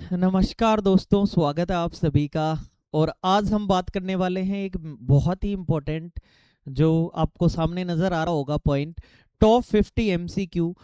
नमस्कार दोस्तों, स्वागत है आप सभी का। और आज हम बात करने वाले हैं एक बहुत ही इम्पोर्टेंट, जो आपको सामने नज़र आ रहा होगा पॉइंट, टॉप 50 एमसीक्यू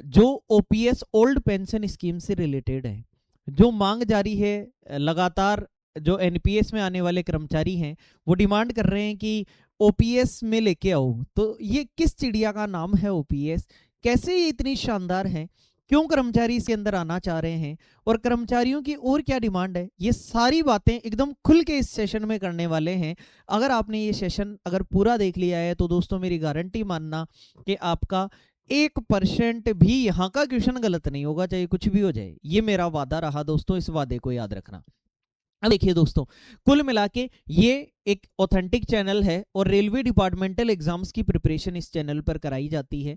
जो ओपीएस ओल्ड पेंशन स्कीम से रिलेटेड है। जो मांग जारी है लगातार, जो एनपीएस में आने वाले कर्मचारी हैं वो डिमांड कर रहे हैं कि ओपीएस में लेके आओ। तो ये किस चिड़िया का नाम है ओपीएस, कैसे ये इतनी शानदार है, क्यों कर्मचारी इसके अंदर आना चाह रहे हैं और कर्मचारियों की और क्या डिमांड है, ये सारी बातें एकदम खुल के इस सेशन में करने वाले हैं। अगर आपने ये सेशन अगर पूरा देख लिया है तो दोस्तों मेरी गारंटी मानना कि आपका 1% भी यहाँ का क्वेश्चन गलत नहीं होगा, चाहे कुछ भी हो जाए। ये मेरा वादा रहा दोस्तों, इस वादे को याद रखना। अब देखिए दोस्तों, कुल मिला के ये एक ऑथेंटिक चैनल है और रेलवे डिपार्टमेंटल एग्जाम्स की प्रिपरेशन इस चैनल पर कराई जाती है।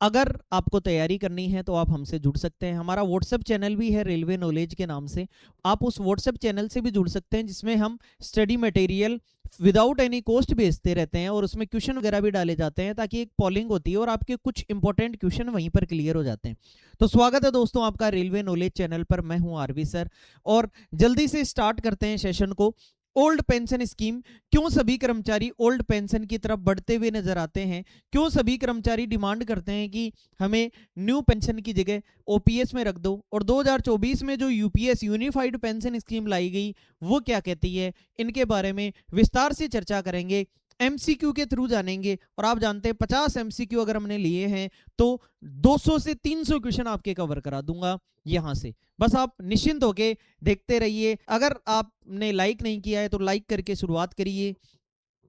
अगर आपको तैयारी करनी है तो आप हमसे जुड़ सकते हैं। हमारा व्हाट्सएप चैनल भी है रेलवे नॉलेज के नाम से, आप उस व्हाट्सएप चैनल से भी जुड़ सकते हैं, जिसमें हम study material without any cost भेजते रहते हैं और उसमें क्वेश्चन वगैरह भी डाले जाते हैं, ताकि एक पॉलिंग होती है और आपके कुछ इंपॉर्टेंट क्वेश्चन वहीं पर क्लियर हो जाते हैं। तो स्वागत है दोस्तों आपका रेलवे नॉलेज चैनल पर। मैं हूं आरवी सर और जल्दी से स्टार्ट करते हैं सेशन को। ओल्ड पेंशन स्कीम, क्यों सभी कर्मचारी ओल्ड पेंशन की तरफ बढ़ते हुए नजर आते हैं, क्यों सभी कर्मचारी डिमांड करते हैं कि हमें न्यू पेंशन की जगह ओपीएस में रख दो, और 2024 में जो यूपीएस यूनिफाइड पेंशन स्कीम लाई गई वो क्या कहती है, इनके बारे में विस्तार से चर्चा करेंगे। एमसीक्यू के थ्रू जानेंगे और आप जानते हैं 50 एमसीक्यू अगर हमने लिए हैं तो 200 से 300 क्वेश्चन आपके कवर करा दूंगा यहां से। बस आप निश्चिंत होके देखते रहिए। अगर आपने लाइक नहीं किया है तो लाइक करके शुरुआत करिए,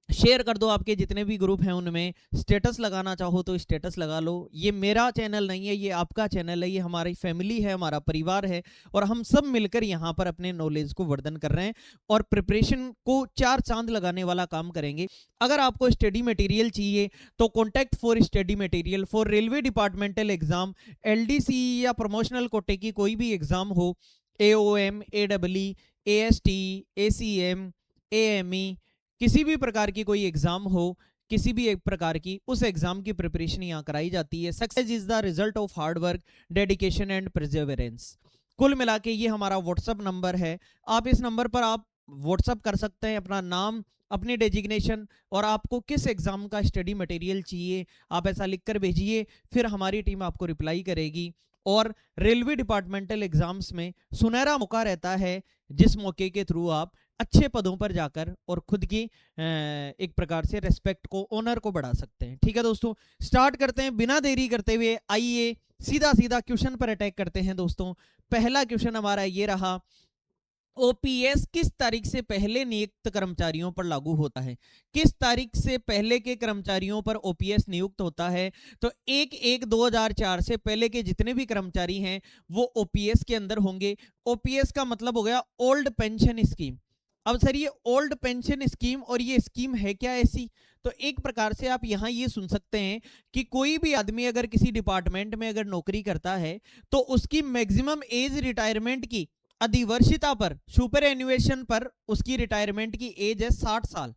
शेयर कर दो, आपके जितने भी ग्रुप हैं उनमें स्टेटस लगाना चाहो तो स्टेटस लगा लो। ये मेरा चैनल नहीं है, ये आपका चैनल है, ये हमारी फैमिली है, हमारा परिवार है और हम सब मिलकर यहाँ पर अपने नॉलेज को वर्धन कर रहे हैं और प्रिपरेशन को 4 चांद लगाने वाला काम करेंगे। अगर आपको स्टडी मटेरियल चाहिए तो contact for study material for railway departmental exam, LDC या प्रमोशनल कोटे की कोई भी एग्जाम हो, एओएम, एडब्ल्यू, एएसटी, एसीएम, एएमई, किसी भी प्रकार की कोई एग्जाम हो, किसी भी एक प्रकार की, उस एग्जाम की प्रिपरेशन यहाँ कराई जाती है। Success is the result of hard work, dedication and Perseverance. कुल मिला के ये हमारा व्हाट्सएप नंबर है। आप इस नंबर पर आप व्हाट्सएप कर सकते हैं अपना नाम, अपनी डेजिग्नेशन और आपको किस एग्जाम का स्टडी मटेरियल चाहिए, आप ऐसा लिखकर भेजिए, फिर हमारी टीम आपको रिप्लाई करेगी। और रेलवे डिपार्टमेंटल एग्जाम्स में सुनहरा मौका रहता है, जिस मौके के थ्रू आप अच्छे पदों पर जाकर और खुद की एक प्रकार से रेस्पेक्ट को, ऑनर को बढ़ा सकते हैं। ठीक है दोस्तों, स्टार्ट करते हैं बिना देरी करते हुए। आइए सीधा सीधा क्वेश्चन पर अटैक करते हैं दोस्तों। पहला क्वेश्चन हमारा ये रहा, ओपीएस किस तारीख से पहले नियुक्त कर्मचारियों पर लागू होता है? किस तारीख से पहले के कर्मचारियों पर ओपीएस नियुक्त होता है? तो 1/1/2004 से पहले के जितने भी कर्मचारी हैं वो ओपीएस के अंदर होंगे। ओपीएस का मतलब हो गया ओल्ड पेंशन स्कीम। अब सर ये ओल्ड पेंशन स्कीम और ये स्कीम है क्या ऐसी? तो एक प्रकार से आप यहाँ ये सुन सकते हैं कि कोई भी आदमी अगर किसी डिपार्टमेंट में अगर नौकरी करता है तो उसकी मैक्सिमम एज रिटायरमेंट की अधिवर्षिता पर, सुपर एन्युएशन पर उसकी रिटायरमेंट की एज है 60 साल,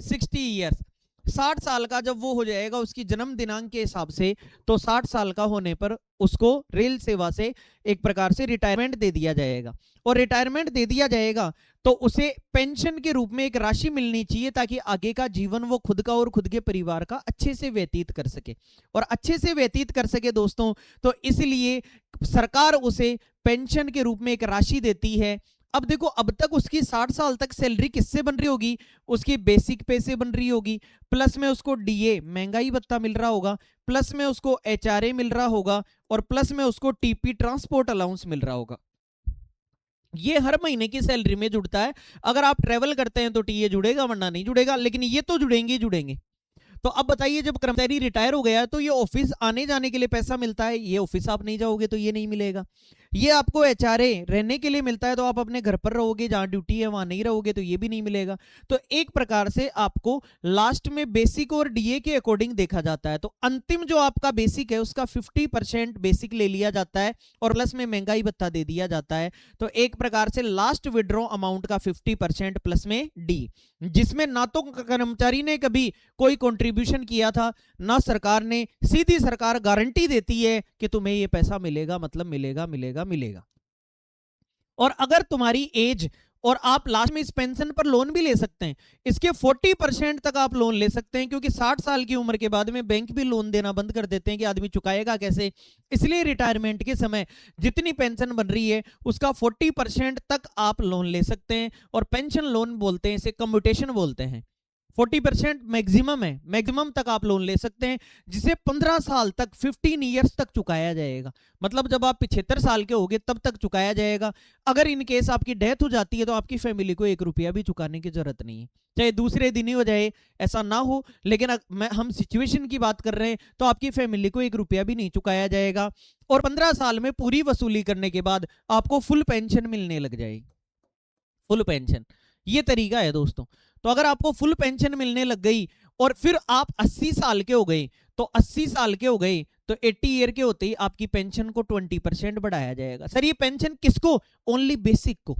60 ईयर्स। 60 साल का जब वो हो जाएगा उसकी जन्म दिनांक के हिसाब से, तो 60 साल का होने पर उसको रेल सेवा से एक प्रकार से रिटायरमेंट दे दिया जाएगा। और रिटायरमेंट दे दिया जाएगा तो उसे पेंशन के रूप में एक राशि मिलनी चाहिए, ताकि आगे का जीवन वो खुद का और खुद के परिवार का अच्छे से व्यतीत कर सके। और अच्छे से व्यतीत कर सके दोस्तों, तो इसलिए सरकार उसे पेंशन के रूप में एक राशि देती है। अब देखो, अब तक उसकी 60 साल तक सैलरी किससे बन रही होगी? उसकी बेसिक पे से बन रही होगी, प्लस में उसको डीए महंगाई भत्ता मिल रहा होगा, प्लस में उसको एचआरए मिल रहा होगा और प्लस में उसको टीपी ट्रांसपोर्ट अलाउंस मिल रहा होगा। ये हर महीने की सैलरी में जुड़ता है। अगर आप ट्रेवल करते हैं तो टीए जुड़ेगा, वरना नहीं जुड़ेगा, लेकिन ये तो जुड़ेंगे जुड़ेंगे। तो अब बताइए, जब कर्मचारी रिटायर हो गया तो ये ऑफिस आने जाने के लिए पैसा मिलता है, ये ऑफिस आप नहीं जाओगे तो ये नहीं मिलेगा। ये आपको एचआरए रहने के लिए मिलता है, तो आप अपने घर पर रहोगे, जहां ड्यूटी है वहां नहीं रहोगे तो ये भी नहीं मिलेगा। तो एक प्रकार से आपको लास्ट में बेसिक और डीए के अकॉर्डिंग देखा जाता है। तो अंतिम जो आपका बेसिक है उसका 50% बेसिक ले लिया जाता है और प्लस में महंगाई भत्ता दे दिया जाता है। तो एक प्रकार से लास्ट विड्रॉ अमाउंट का 50% प्लस में डी, जिसमें ना तो कर्मचारी ने कभी कोई कंट्रीब्यूशन किया था, ना सरकार ने, सीधी सरकार गारंटी देती है कि तुम्हें ये पैसा मिलेगा, मतलब मिलेगा मिलेगा मिलेगा। और अगर तुम्हारी एज और आप लास्ट में इस पेंशन पर लोन भी ले सकते हैं, इसके 40% तक आप लोन ले सकते हैं, क्योंकि 60 साल की उम्र के बाद में बैंक भी लोन देना बंद कर देते हैं कि आदमी चुकाएगा कैसे। इसलिए रिटायरमेंट के समय जितनी पेंशन बन रही है उसका 40% तक आप लोन ले सकते हैं, और पेंशन लोन बोलते हैं इसे, कम्यूटेशन बोलते हैं। 40% मैक्सिमम है, मैक्सिमम तक आप लोन ले सकते हैं, जिसे 15 साल तक, 15 ईयर्स तक चुकाया जाएगा। मतलब जब आप 75 साल के होगे तब तक चुकाया जाएगा। अगर इन केस आपकी डेथ हो जाती है तो आपकी फैमिली को 1 रुपया भी चुकाने की जरूरत नहीं है, चाहे दूसरे दिन ही हो जाए, ऐसा ना हो। लेकिन हम सिचुएशन की बात कर रहे हैं तो आपकी फैमिली को 1 रुपया भी नहीं चुकाया जाएगा, और 15 साल में पूरी वसूली करने के बाद आपको फुल पेंशन मिलने लग जाएगी, फुल पेंशन। ये तरीका है दोस्तों। तो अगर आपको फुल पेंशन मिलने लग गई और फिर आप 80 साल के हो गए, तो 80 साल के हो गए तो 80 ईयर के होते ही आपकी पेंशन को 20% बढ़ाया जाएगा। सर ये पेंशन किसको? ओनली बेसिक को।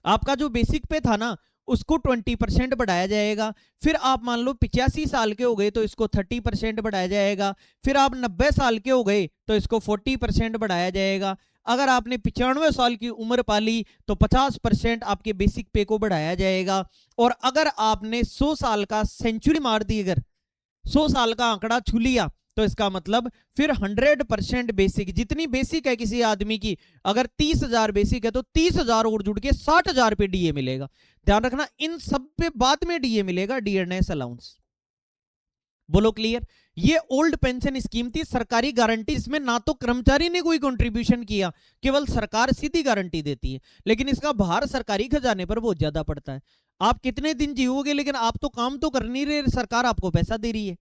आपका जो बेसिक पे था ना उसको 20% बढ़ाया जाएगा। फिर आप मान लो 85 साल के हो गए तो इसको 30% बढ़ाया जाएगा। फिर आप 90 साल के हो गए तो इसको 40% बढ़ाया जाएगा। अगर आपने 95 साल की उम्र पाली तो 50% आपके बेसिक पे को बढ़ाया जाएगा। और अगर आपने 100 साल का सेंचुरी मार दी, अगर 100 साल का आंकड़ा छू लिया, तो इसका मतलब फिर 100% बेसिक, जितनी बेसिक है किसी आदमी की, अगर 30,000 बेसिक है तो 30,000 और जुड़ के 60,000 पे डीए मिलेगा। ध्यान रखना इन सब पे बाद में डीए मिलेगा, डियरनेस अलाउंस। बोलो क्लियर? ये ओल्ड पेंशन स्कीम थी, सरकारी गारंटी, इसमें ना तो कर्मचारी ने कोई कंट्रीब्यूशन किया, केवल सरकार सीधी गारंटी देती है। लेकिन इसका भार सरकारी खजाने पर बहुत ज्यादा पड़ता है। आप कितने दिन जीवोगे, लेकिन आप तो काम तो कर नहीं रहे, सरकार आपको पैसा दे रही है,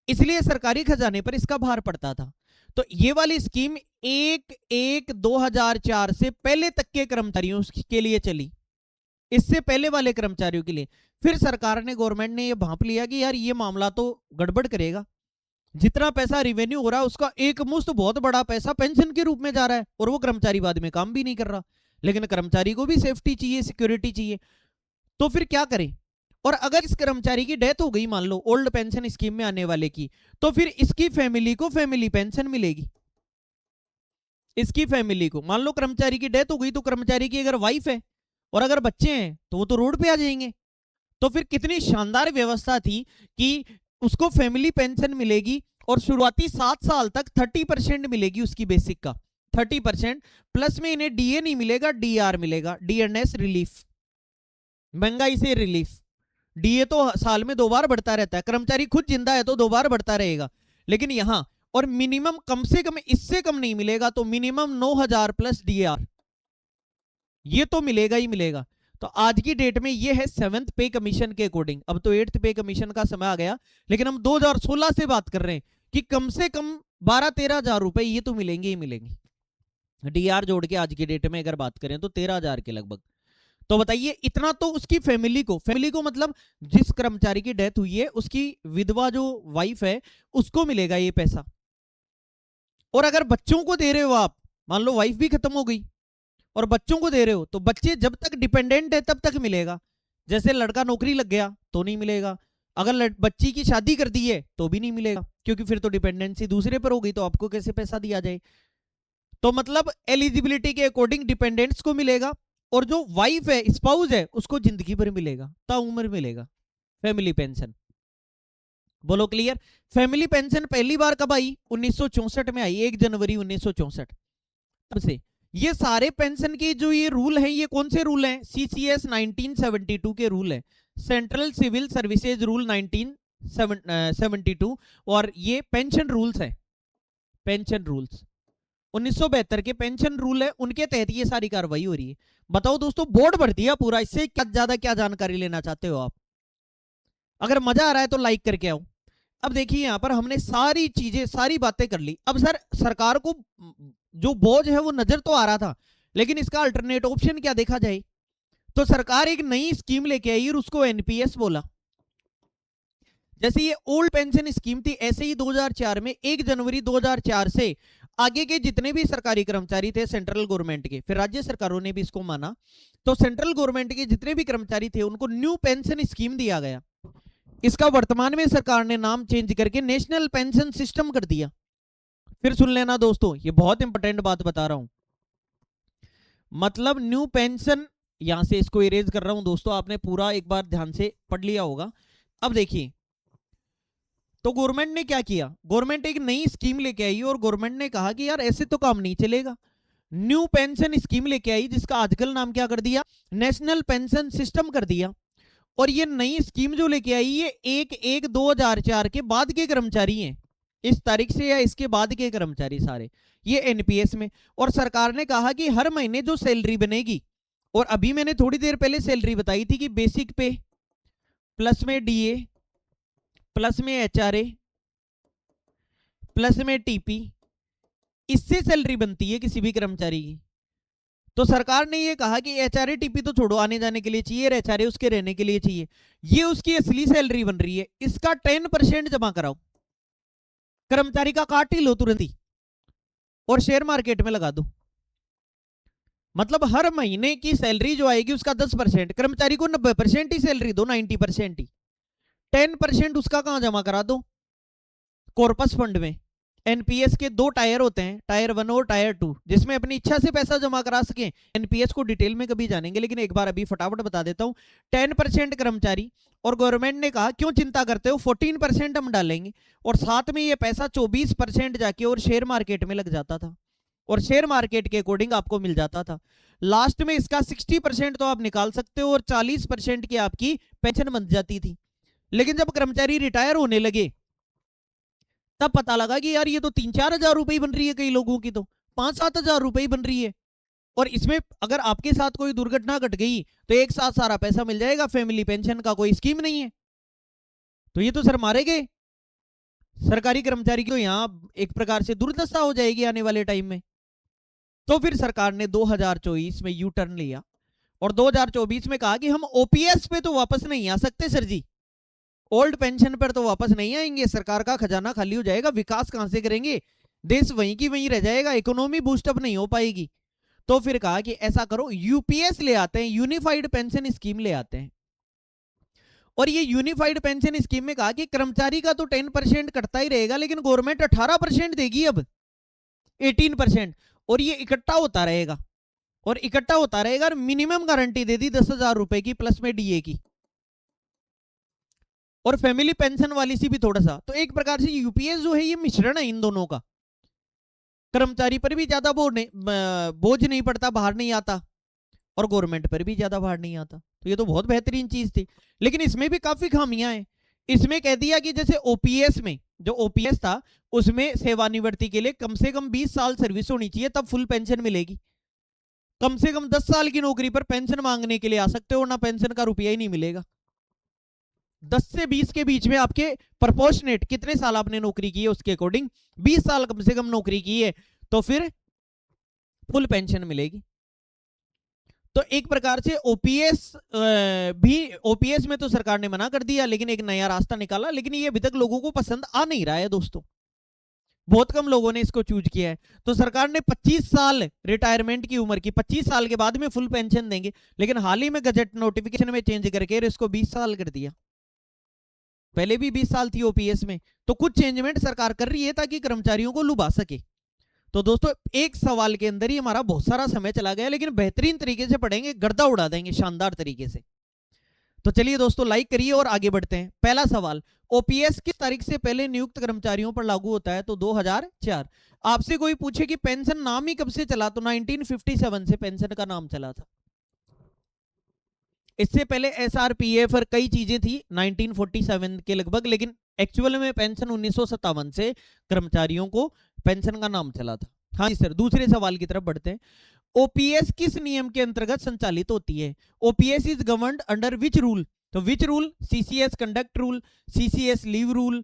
इसलिए सरकारी खजाने पर इसका भार पड़ता था। तो ये वाली स्कीम 1/1/2004 से पहले तक के कर्मचारियों के लिए चली, इससे पहले वाले कर्मचारियों के लिए। फिर सरकार ने, गवर्नमेंट ने ये भांप लिया कि यार ये मामला तो गड़बड़ करेगा, जितना पैसा रिवेन्यू हो रहा है उसका एक मुश्त बहुत बड़ा पैसा पेंशन के रूप में जा रहा है, और वो कर्मचारी बाद में काम भी नहीं कर रहा। लेकिन कर्मचारी को भी सेफ्टी चाहिए, सिक्योरिटी चाहिए, तो फिर क्या करें? और अगर इस कर्मचारी की डेथ हो गई मान लो ओल्ड पेंशन स्कीम में आने वाले की, तो फिर इसकी फैमिली को फैमिली पेंशन मिलेगी। इसकी फैमिली को, मान लो कर्मचारी की डेथ हो गई तो कर्मचारी की अगर वाइफ है और अगर बच्चे हैं तो वो तो रोड पे आ जाएंगे। तो फिर कितनी शानदार व्यवस्था थी कि उसको फैमिली पेंशन मिलेगी, और शुरुआती 7 साल तक 30% मिलेगी उसकी बेसिक का, 30%, प्लस में इन्हें डीए नहीं मिलेगा, डीआर मिलेगा, डियरनेस रिलीफ, महंगाई से रिलीफ। डीए तो साल में 2 बार बढ़ता रहता है, कर्मचारी खुद जिंदा है तो 2 बार बढ़ता रहेगा, लेकिन यहां और मिनिमम कम से कम इससे कम नहीं मिलेगा, तो मिनिमम 9,000 प्लस डीआर, ये तो मिलेगा ही मिलेगा। तो आज की डेट में ये है 7th पे कमीशन के अकॉर्डिंग। अब तो 8th पे कमीशन का समय आ गया, लेकिन हम 2016 से बात कर रहे हैं कि कम से कम 12-13 हजार रुपए ये तो मिलेंगे ही मिलेंगे। डीआर जोड़ के आज की डेट में अगर बात करें तो 13,000 के लगभग। तो बताइए इतना तो उसकी फैमिली को मतलब जिस कर्मचारी की डेथ हुई है उसकी विधवा जो वाइफ है उसको मिलेगा ये पैसा। और अगर बच्चों को दे रहे हो आप, मान लो वाइफ भी खत्म हो गई और बच्चों को दे रहे हो, तो बच्चे जब तक डिपेंडेंट है तब तक मिलेगा। जैसे लड़का नौकरी लग गया तो नहीं मिलेगा, अगर बच्ची की शादी कर दी है तो भी नहीं मिलेगा, क्योंकि फिर तो डिपेंडेंसी दूसरे पर हो गई, तो आपको कैसे पैसा दिया जाए। तो मतलब एलिजिबिलिटी के अकॉर्डिंग डिपेंडेंट्स को मिलेगा, और जो वाइफ है, स्पाउस है, उसको जिंदगी भर मिलेगा, ताउम्र मिलेगा फैमिली पेंशन। बोलो क्लियर? फैमिली पेंशन पहली बार कब आई? 1964 में आई, 1 जनवरी 1964। तब से ये सारे पेंशन के जो ये रूल हैं, ये कौन से रूल हैं? सीसीएस 1972 के रूल है, सेंट्रल सिविल सर्विसेज रूल 1972, और ये पेंशन रूल्स है, पेंशन रूल्स 1972 के पेंशन रूल है, उनके तहत ये सारी कार्रवाई हो रही है। बताओ दोस्तों, बोर्ड भर दिया पूरा, इससे क्या ज्यादा क्या जानकारी लेना चाहते हो आप? अगर मजा आ रहा है तो लाइक करके आओ। अब देखिए यहां पर हमने सारी चीजें, सारी बातें कर ली। अब सर सरकार को जो बोझ है वो नजर तो आ रहा था, लेकिन इसका अल्टरनेट ऑप्शन क्या देखा जाए, तो सरकार एक नई स्कीम लेके आई और उसको एनपीएस बोला। जैसे ये ओल्ड पेंशन स्कीम थी, ऐसे ही 2004 में 1 जनवरी 2004 से आगे के जितने भी सरकारी कर्मचारी थे सेंट्रल गवर्नमेंट के, फिर राज्य सरकारों ने भी इसको माना, तो सेंट्रल गवर्नमेंट के जितने भी कर्मचारी थे उनको न्यू पेंशन स्कीम दिया गया। इसका वर्तमान में सरकार ने नाम चेंज करके नेशनल पेंशन सिस्टम कर दिया। फिर सुन लेना दोस्तों, ये बहुत इंपॉर्टेंट बात बता रहा हूं। मतलब न्यू पेंशन, यहां से इसको इरेज कर रहा हूं दोस्तों, आपने पूरा एक बार ध्यान से पढ़ लिया होगा। अब देखिए, तो गवर्नमेंट ने क्या किया, गवर्नमेंट एक नई स्कीम लेके आई और गवर्नमेंट ने कहा कि यार ऐसे तो काम नहीं चलेगा। न्यू पेंशन स्कीम लेके आई जिसका आजकल नाम क्या कर दिया, नेशनल पेंशन सिस्टम कर दिया। और ये नई स्कीम जो लेके आई, ये 1/1/2004 के बाद के कर्मचारी हैं, इस तारीख से या इसके बाद के कर्मचारी सारे ये एनपीएस में। और सरकार ने कहा कि हर महीने जो सैलरी बनेगी, और अभी मैंने थोड़ी देर पहले सैलरी बताई थी कि बेसिक पे प्लस में डीए प्लस में एचआरए प्लस में टीपी, इससे सैलरी बनती है किसी भी कर्मचारी की। तो सरकार ने ये कहा कि एचआरए टीपी तो छोड़ो, आने जाने के लिए चाहिए, एचआरए उसके रहने के लिए चाहिए, ये उसकी असली सैलरी बन रही है, इसका 10% जमा कराओ, कर्मचारी का काट ही लो तुरंत ही और शेयर मार्केट में लगा दो। मतलब हर महीने की सैलरी जो आएगी उसका 10%, कर्मचारी को 90% ही सैलरी दो, 90% ही, 10% उसका कहां जमा करा दो, कॉर्पस फंड में। एनपीएस के 2 टायर होते हैं, टायर 1 और टायर 2, जिसमें अपनी इच्छा से पैसा जमा करा सके। एनपीएस को डिटेल में कभी जानेंगे, लेकिन एक बार अभी फटाफट बता देता हूं। 10% कर्मचारी, और गवर्नमेंट ने कहा क्यों चिंता करते हो, 14% हम डालेंगे, और साथ में ये पैसा 24% जाके और शेयर मार्केट में लग जाता था, और शेयर मार्केट के अकॉर्डिंग आपको मिल जाता था। लास्ट में इसका 60% तो आप निकाल सकते हो और 40% की आपकी पेंशन बन जाती थी। लेकिन जब कर्मचारी रिटायर होने लगे तब पता लगा कि यार ये तो 3-4 हजार रुपए बन रही है, कई लोगों की तो 5-7 हजार रुपए बन रही है। और इसमें अगर आपके साथ कोई दुर्घटना घट गई तो एक साथ सारा पैसा मिल जाएगा, फैमिली पेंशन का कोई स्कीम नहीं है, तो ये तो सर मारे गए, सरकारी कर्मचारी की तो यहां एक प्रकार से दुर्दशा हो जाएगी आने वाले टाइम में। तो फिर सरकार ने 2024 में यू टर्न लिया और 2024 में कहा कि हम ओपीएस पे तो वापस नहीं आ सकते सर जी, ओल्ड पेंशन पर तो वापस नहीं आएंगे, सरकार का खजाना खाली हो जाएगा, विकास कहां से करेंगे, देश वहीं की वहीं रह जाएगा, इकोनॉमी बूस्टअप नहीं हो पाएगी। तो फिर कहा कि ऐसा करो, यूपीएस ले आते हैं, यूनिफाइड पेंशन स्कीम ले आते हैं। और ये यूनिफाइड पेंशन स्कीम में कहा कि कर्मचारी का तो 10% कटता ही रहेगा, लेकिन गवर्नमेंट 18% देगी, अब 18%, और ये इकट्ठा होता रहेगा, और इकट्ठा होता रहेगा, और मिनिमम गारंटी दे दी 10,000 रुपए की प्लस में डीए की, और फैमिली पेंशन वाली सी भी थोड़ा सा। तो एक प्रकार से यूपीएस जो है ये मिश्रण है इन दोनों का, कर्मचारी पर भी ज्यादा बोझ नहीं पड़ता, बाहर नहीं आता, और गवर्नमेंट पर भी ज्यादा बाहर नहीं आता। तो ये तो बहुत बेहतरीन चीज थी, लेकिन इसमें भी काफी खामियां हैं। इसमें कह दिया कि जैसे ओपीएस में, जो ओपीएस था उसमें सेवानिवृत्ति के लिए कम से कम 20 साल सर्विस होनी चाहिए, तब फुल पेंशन मिलेगी। कम से कम 10 साल की नौकरी पर पेंशन मांगने के लिए आ सकते हो, ना पेंशन का रुपया ही नहीं मिलेगा। 10 से 20 के बीच में आपके प्रोपोर्शनेट कितने साल आपने नौकरी की है उसके अकॉर्डिंग 20 साल कम से कम नौकरी की है तो फिर फुल पेंशन मिलेगी। तो एक प्रकार से ओपीएस भी, ओपीएस में तो सरकार ने मना कर दिया, लेकिन एक नया रास्ता निकाला, लेकिन ये अभी तक लोगों को पसंद आ नहीं रहा है दोस्तों, बहुत कम लोगों ने इसको चूज किया है। तो सरकार ने 25 साल रिटायरमेंट की उम्र की, 25 साल के बाद में फुल पेंशन देंगे, लेकिन हाल ही में गजट नोटिफिकेशन में चेंज करके इसको 20 साल कर दिया। पहले भी 20 साल थी ओपीएस में, तो कुछ चेंजमेंट सरकार कर रही है ताकि कर्मचारियों को लुभा सके। तो दोस्तों एक सवाल के अंदर ही हमारा बहुत सारा समय चला गया, लेकिन बेहतरीन तरीके से पढ़ेंगे, गर्दा उड़ा देंगे शानदार तरीके से। तो चलिए दोस्तों लाइक करिए और आगे बढ़ते हैं। पहला सवाल, ओपीएस किस तारीख से पहले नियुक्त कर्मचारियों पर लागू होता है, तो 2004। आपसे कोई पूछे कि पेंशन नाम ही कब से चला, तो 1957 से पेंशन का नाम चला था। इससे पहले एसआरपीएफ और कई चीजें थी 1947 के लगभग, लेकिन एक्चुअल में पेंशन 1957 से कर्मचारियों को पेंशन का नाम चला था। हाँ जी सर, दूसरे सवाल की तरफ बढ़ते हैं। ओपीएस किस नियम के अंतर्गत संचालित होती है, OPS is governed under which rule, तो which rule, CCS conduct rule, CCS leave rule,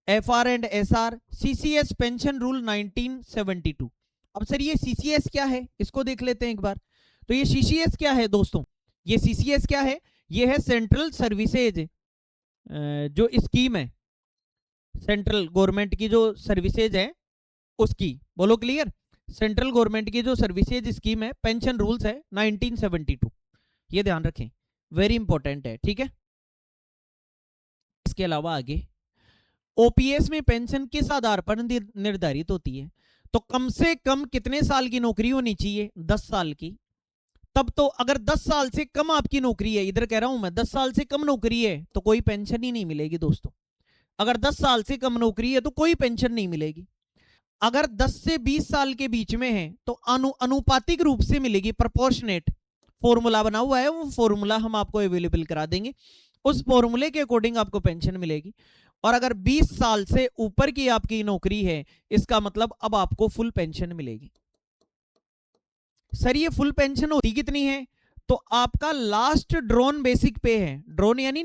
FR and SR, CCS pension rule 1972। अब सर ये सीसीएस क्या है, इसको देख लेते हैं एक बार। तो ये सीसीएस क्या है दोस्तों, ये सीसीएस क्या है, ये है सेंट्रल सर्विसेज जो स्कीम है, सेंट्रल गवर्नमेंट की जो सर्विसेज है उसकी, बोलो क्लियर, सेंट्रल गवर्नमेंट की जो सर्विसेज स्कीम है, पेंशन रूल्स है 1972, ये ध्यान रखें, वेरी इंपॉर्टेंट है, ठीक है। इसके अलावा आगे ओपीएस में पेंशन किस आधार पर निर्धारित होती है, तो कम से कम कितने साल की नौकरी होनी चाहिए, 10 साल की, तब तो अगर 10 साल से कम आपकी नौकरी है, इधर कह रहा हूं मैं 10 साल से कम नौकरी है तो कोई पेंशन ही नहीं मिलेगी दोस्तों। अगर 10 साल से कम नौकरी है तो कोई पेंशन नहीं मिलेगी। अगर 10 से 20 साल के बीच में है तो अनुपातिक रूप से मिलेगी, प्रोपोर्शनेट। फॉर्मूला बना हुआ है, वो फॉर्मूला हम आपको अवेलेबल करा देंगे, उस फॉर्मूले के अकॉर्डिंग आपको पेंशन मिलेगी। और अगर 20 साल से ऊपर की आपकी नौकरी है, इसका मतलब अब आपको फुल पेंशन मिलेगी। सर ये फुल पेंशन होती कितनी है? तो आपका लास्ट ड्रॉन बेसिक पे है, ड्रॉन यानी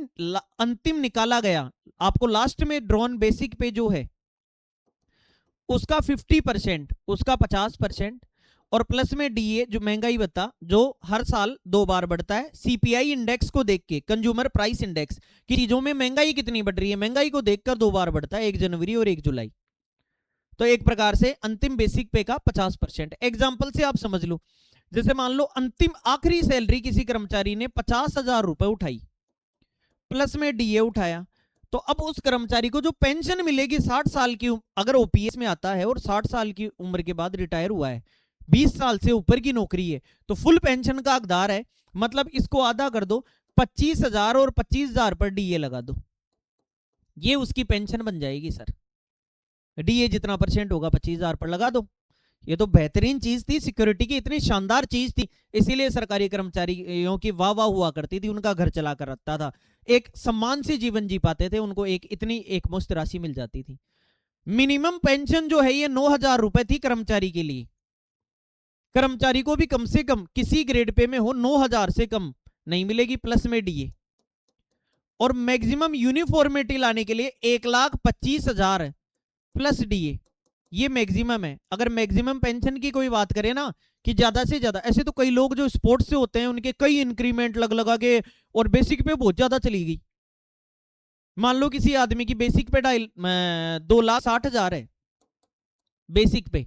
अंतिम निकाला गया, आपको लास्ट में ड्रॉन बेसिक पे जो है उसका 50%, उसका 50%, और प्लस में डीए जो महंगाई भत्ता जो हर साल 2 बार बढ़ता है, सीपीआई इंडेक्स को देख के, कंज्यूमर प्राइस इंडेक्स की चीजों में महंगाई कितनी बढ़ रही है, महंगाई को देखकर 2 बार बढ़ता है, 1 जनवरी और 1 जुलाई। तो एक प्रकार से अंतिम बेसिक पे का 50%। एग्जाम्पल से आप समझ लो, जैसे मान लो अंतिम आखिरी सैलरी किसी कर्मचारी ने 50,000 रुपए उठाई, प्लस में डीए उठाया, तो अब उस कर्मचारी को जो पेंशन मिलेगी 60 साल की, अगर ओपीएस में आता है और 60 साल की उम्र के बाद रिटायर हुआ है, 20 साल से ऊपर की नौकरी है, तो फुल पेंशन का हकदार है। मतलब इसको आधा कर दो, 25,000 और 25,000 पर डीए लगा दो, ये उसकी पेंशन बन जाएगी सर। डीए जितना परसेंट होगा 25,000 पर लगा दो। ये तो बेहतरीन चीज थी, सिक्योरिटी की इतनी शानदार चीज थी, इसीलिए सरकारी कर्मचारियों की वाह वाह हुआ करती थी, उनका घर चला कर रखता था, एक सम्मान से जीवन जी पाते थे, उनको एक इतनी एक मुश्त राशि मिल जाती थी। मिनिमम पेंशन जो है ये 9,000 रुपए थी कर्मचारी के लिए। कर्मचारी को भी कम से कम किसी ग्रेड पे में हो 9,000 से कम नहीं मिलेगी, प्लस में डीए। और मैक्सिमम यूनिफॉर्मिटी लाने के लिए 1,25,000 प्लस डीए, ये मैक्सिमम है। अगर मैक्सिमम पेंशन की कोई बात करें ना, कि ज्यादा से ज्यादा, ऐसे तो कई लोग जो स्पोर्ट्स से होते हैं उनके कई इंक्रीमेंट लग लगा के और बेसिक पे बहुत ज्यादा चली गई। मान लो किसी आदमी की बेसिक पे 2,60,000 है बेसिक पे,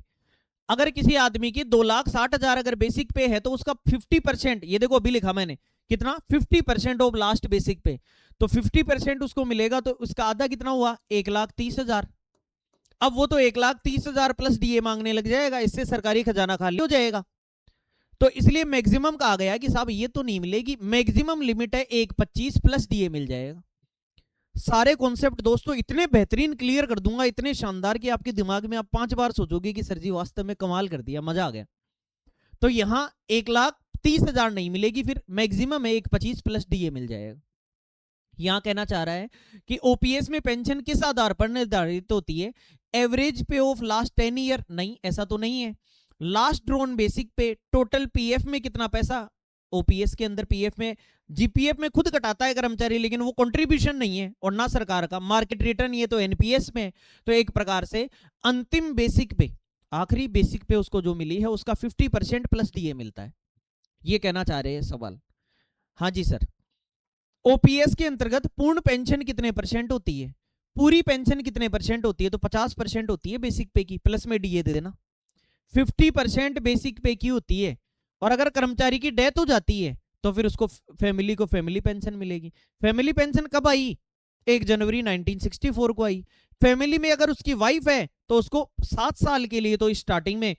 अगर किसी आदमी की 2,60,000 अगर बेसिक पे है तो उसका 50%, ये देखो अभी लिखा मैंने कितना, 50% ऑफ लास्ट बेसिक पे, तो 50% उसको मिलेगा, तो उसका आधा कितना हुआ, 1,30,000। अब वो तो 1,30,000 प्लस डीए मांगने लग जाएगा, इससे सरकारी खजाना खाली हो जाएगा। तो इसलिए मैक्सिमम कहा गया कि साहब ये तो नहीं मिलेगी, मैक्सिमम लिमिट है 1,25 प्लस डीए मिल जाएगा। सारे कॉन्सेप्ट दोस्तों इतने बेहतरीन क्लियर कर दूंगा, इतने शानदार कि आपके दिमाग में आप 5 बार सोचोगे कि सर जी वास्तव में कमाल कर दिया, मजा आ गया। तो यहां 1,30,000 नहीं मिलेगी, फिर मैक्सिमम है 1,25 प्लस डीए मिल जाएगा। यहां कहना चाह रहा है कि ओपीएस में पेंशन किस आधार पर निर्धारित होती है, एवरेज पे ऑफ लास्ट 10 ईयर, नहीं ऐसा तो नहीं है। लास्ट ड्रॉन बेसिक पे, टोटल पीएफ में कितना पैसा, ओपीएस के अंदर पीएफ में, जीपीएफ में खुद कटाता है कर्मचारी, लेकिन वो कंट्रीब्यूशन नहीं है और ना सरकार का, मार्केट रिटर्न ये तो एनपीएस में। तो एक प्रकार से अंतिम बेसिक पे, आखिरी बेसिक पे उसको जो मिली है उसका 50% प्लस डीए मिलता है, ये कहना चाह रहे हैं सवाल। हाँ जी सर। ओपीएस के अंतर्गत पूर्ण पेंशन कितने परसेंट होती है, पूरी पेंशन कितने परसेंट होती है, तो 50% होती है बेसिक पे की, प्लस में डीए दे देना। 50% बेसिक पे की होती है, और अगर कर्मचारी की डेथ हो जाती है तो फिर उसको फैमिली को फैमिली पेंशन मिलेगी। फैमिली पेंशन कब आई, 1 जनवरी 1964 को आई। फैमिली में अगर उसकी वाइफ है तो उसको 7 साल के लिए तो स्टार्टिंग में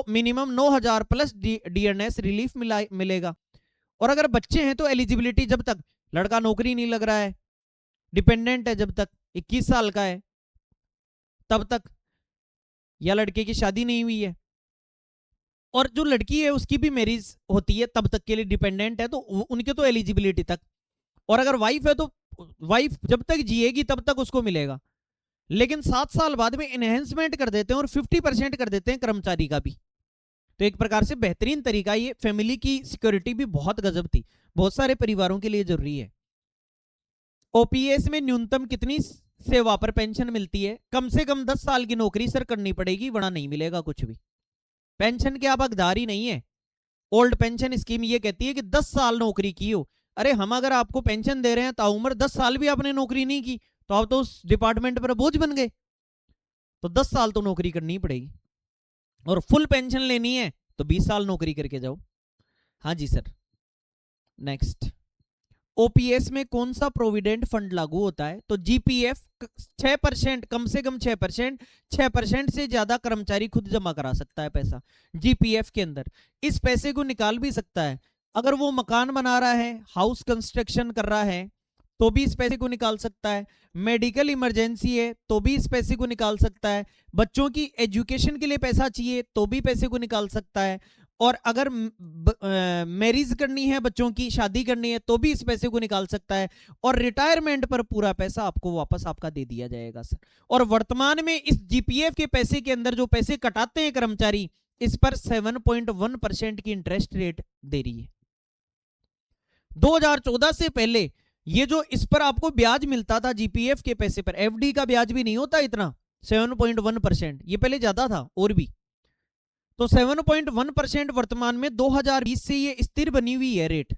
मिनिमम 9,000 प्लस डीएनएस रिलीफ मिलेगा। और अगर बच्चे हैं तो एलिजिबिलिटी, जब तक लड़का नौकरी नहीं लग रहा है, डिपेंडेंट है, जब तक 21 साल का है तब तक, या लड़के की शादी नहीं हुई है, और जो लड़की है उसकी भी मैरिज होती है तब तक के लिए, डिपेंडेंट है तो उनके तो एलिजिबिलिटी तक। और अगर वाइफ है तो वाइफ जब तक जिएगी तब तक उसको मिलेगा, लेकिन 7 साल बाद में इनहेंसमेंट कर देते हैं और 50% कर देते हैं कर्मचारी का भी। तो एक प्रकार से बेहतरीन तरीका, ये फैमिली की सिक्योरिटी भी बहुत गजब थी, बहुत सारे परिवारों के लिए जरूरी है। ओपीएस में न्यूनतम कितनी सेवा पर पेंशन मिलती है, कम से कम 10 साल की नौकरी सर करनी पड़ेगी, वरना नहीं मिलेगा कुछ भी। पेंशन के आप हकदार ही नहीं है। ओल्ड पेंशन स्कीम ये कहती है कि 10 साल नौकरी की हो। अरे हम अगर आपको पेंशन दे रहे हैं ताउम्र 10 साल भी आपने नौकरी नहीं की तो आप तो उस डिपार्टमेंट पर बोझ बन गए। तो 10 साल तो नौकरी करनी ही पड़ेगी, और फुल पेंशन लेनी है तो 20 साल नौकरी करके जाओ। हाँ जी सर। नेक्स्ट, ओपीएस में कौन सा प्रोविडेंट फंड लागू होता है, तो जीपीएफ 6%, कम से कम 6%, 6% से ज्यादा कर्मचारी खुद जमा करा सकता है पैसा जीपीएफ के अंदर। इस पैसे को निकाल भी सकता है अगर वो मकान बना रहा है, हाउस कंस्ट्रक्शन कर रहा है, तो भी इस पैसे को निकाल सकता है। मेडिकल इमरजेंसी है तो भी इस पैसे को निकाल सकता है। बच्चों की एजुकेशन के लिए पैसा चाहिए तो भी पैसे को निकाल सकता है। और अगर मैरिज करनी है, बच्चों की शादी करनी है, तो भी इस पैसे को निकाल सकता है। और रिटायरमेंट पर पूरा पैसा आपको वापस आपका दे दिया जाएगा सर। और वर्तमान में इस जीपीएफ के पैसे के अंदर जो पैसे कटाते हैं कर्मचारी, इस पर 7.1% की इंटरेस्ट रेट दे रही है। 2014 से पहले ये जो इस पर आपको ब्याज मिलता था जीपीएफ के पैसे पर, एफडी का ब्याज भी नहीं होता इतना, 7.1%, ये पहले ज्यादा था और भी। तो 7.1% वर्तमान में 2020 से ये स्थिर बनी हुई है रेट।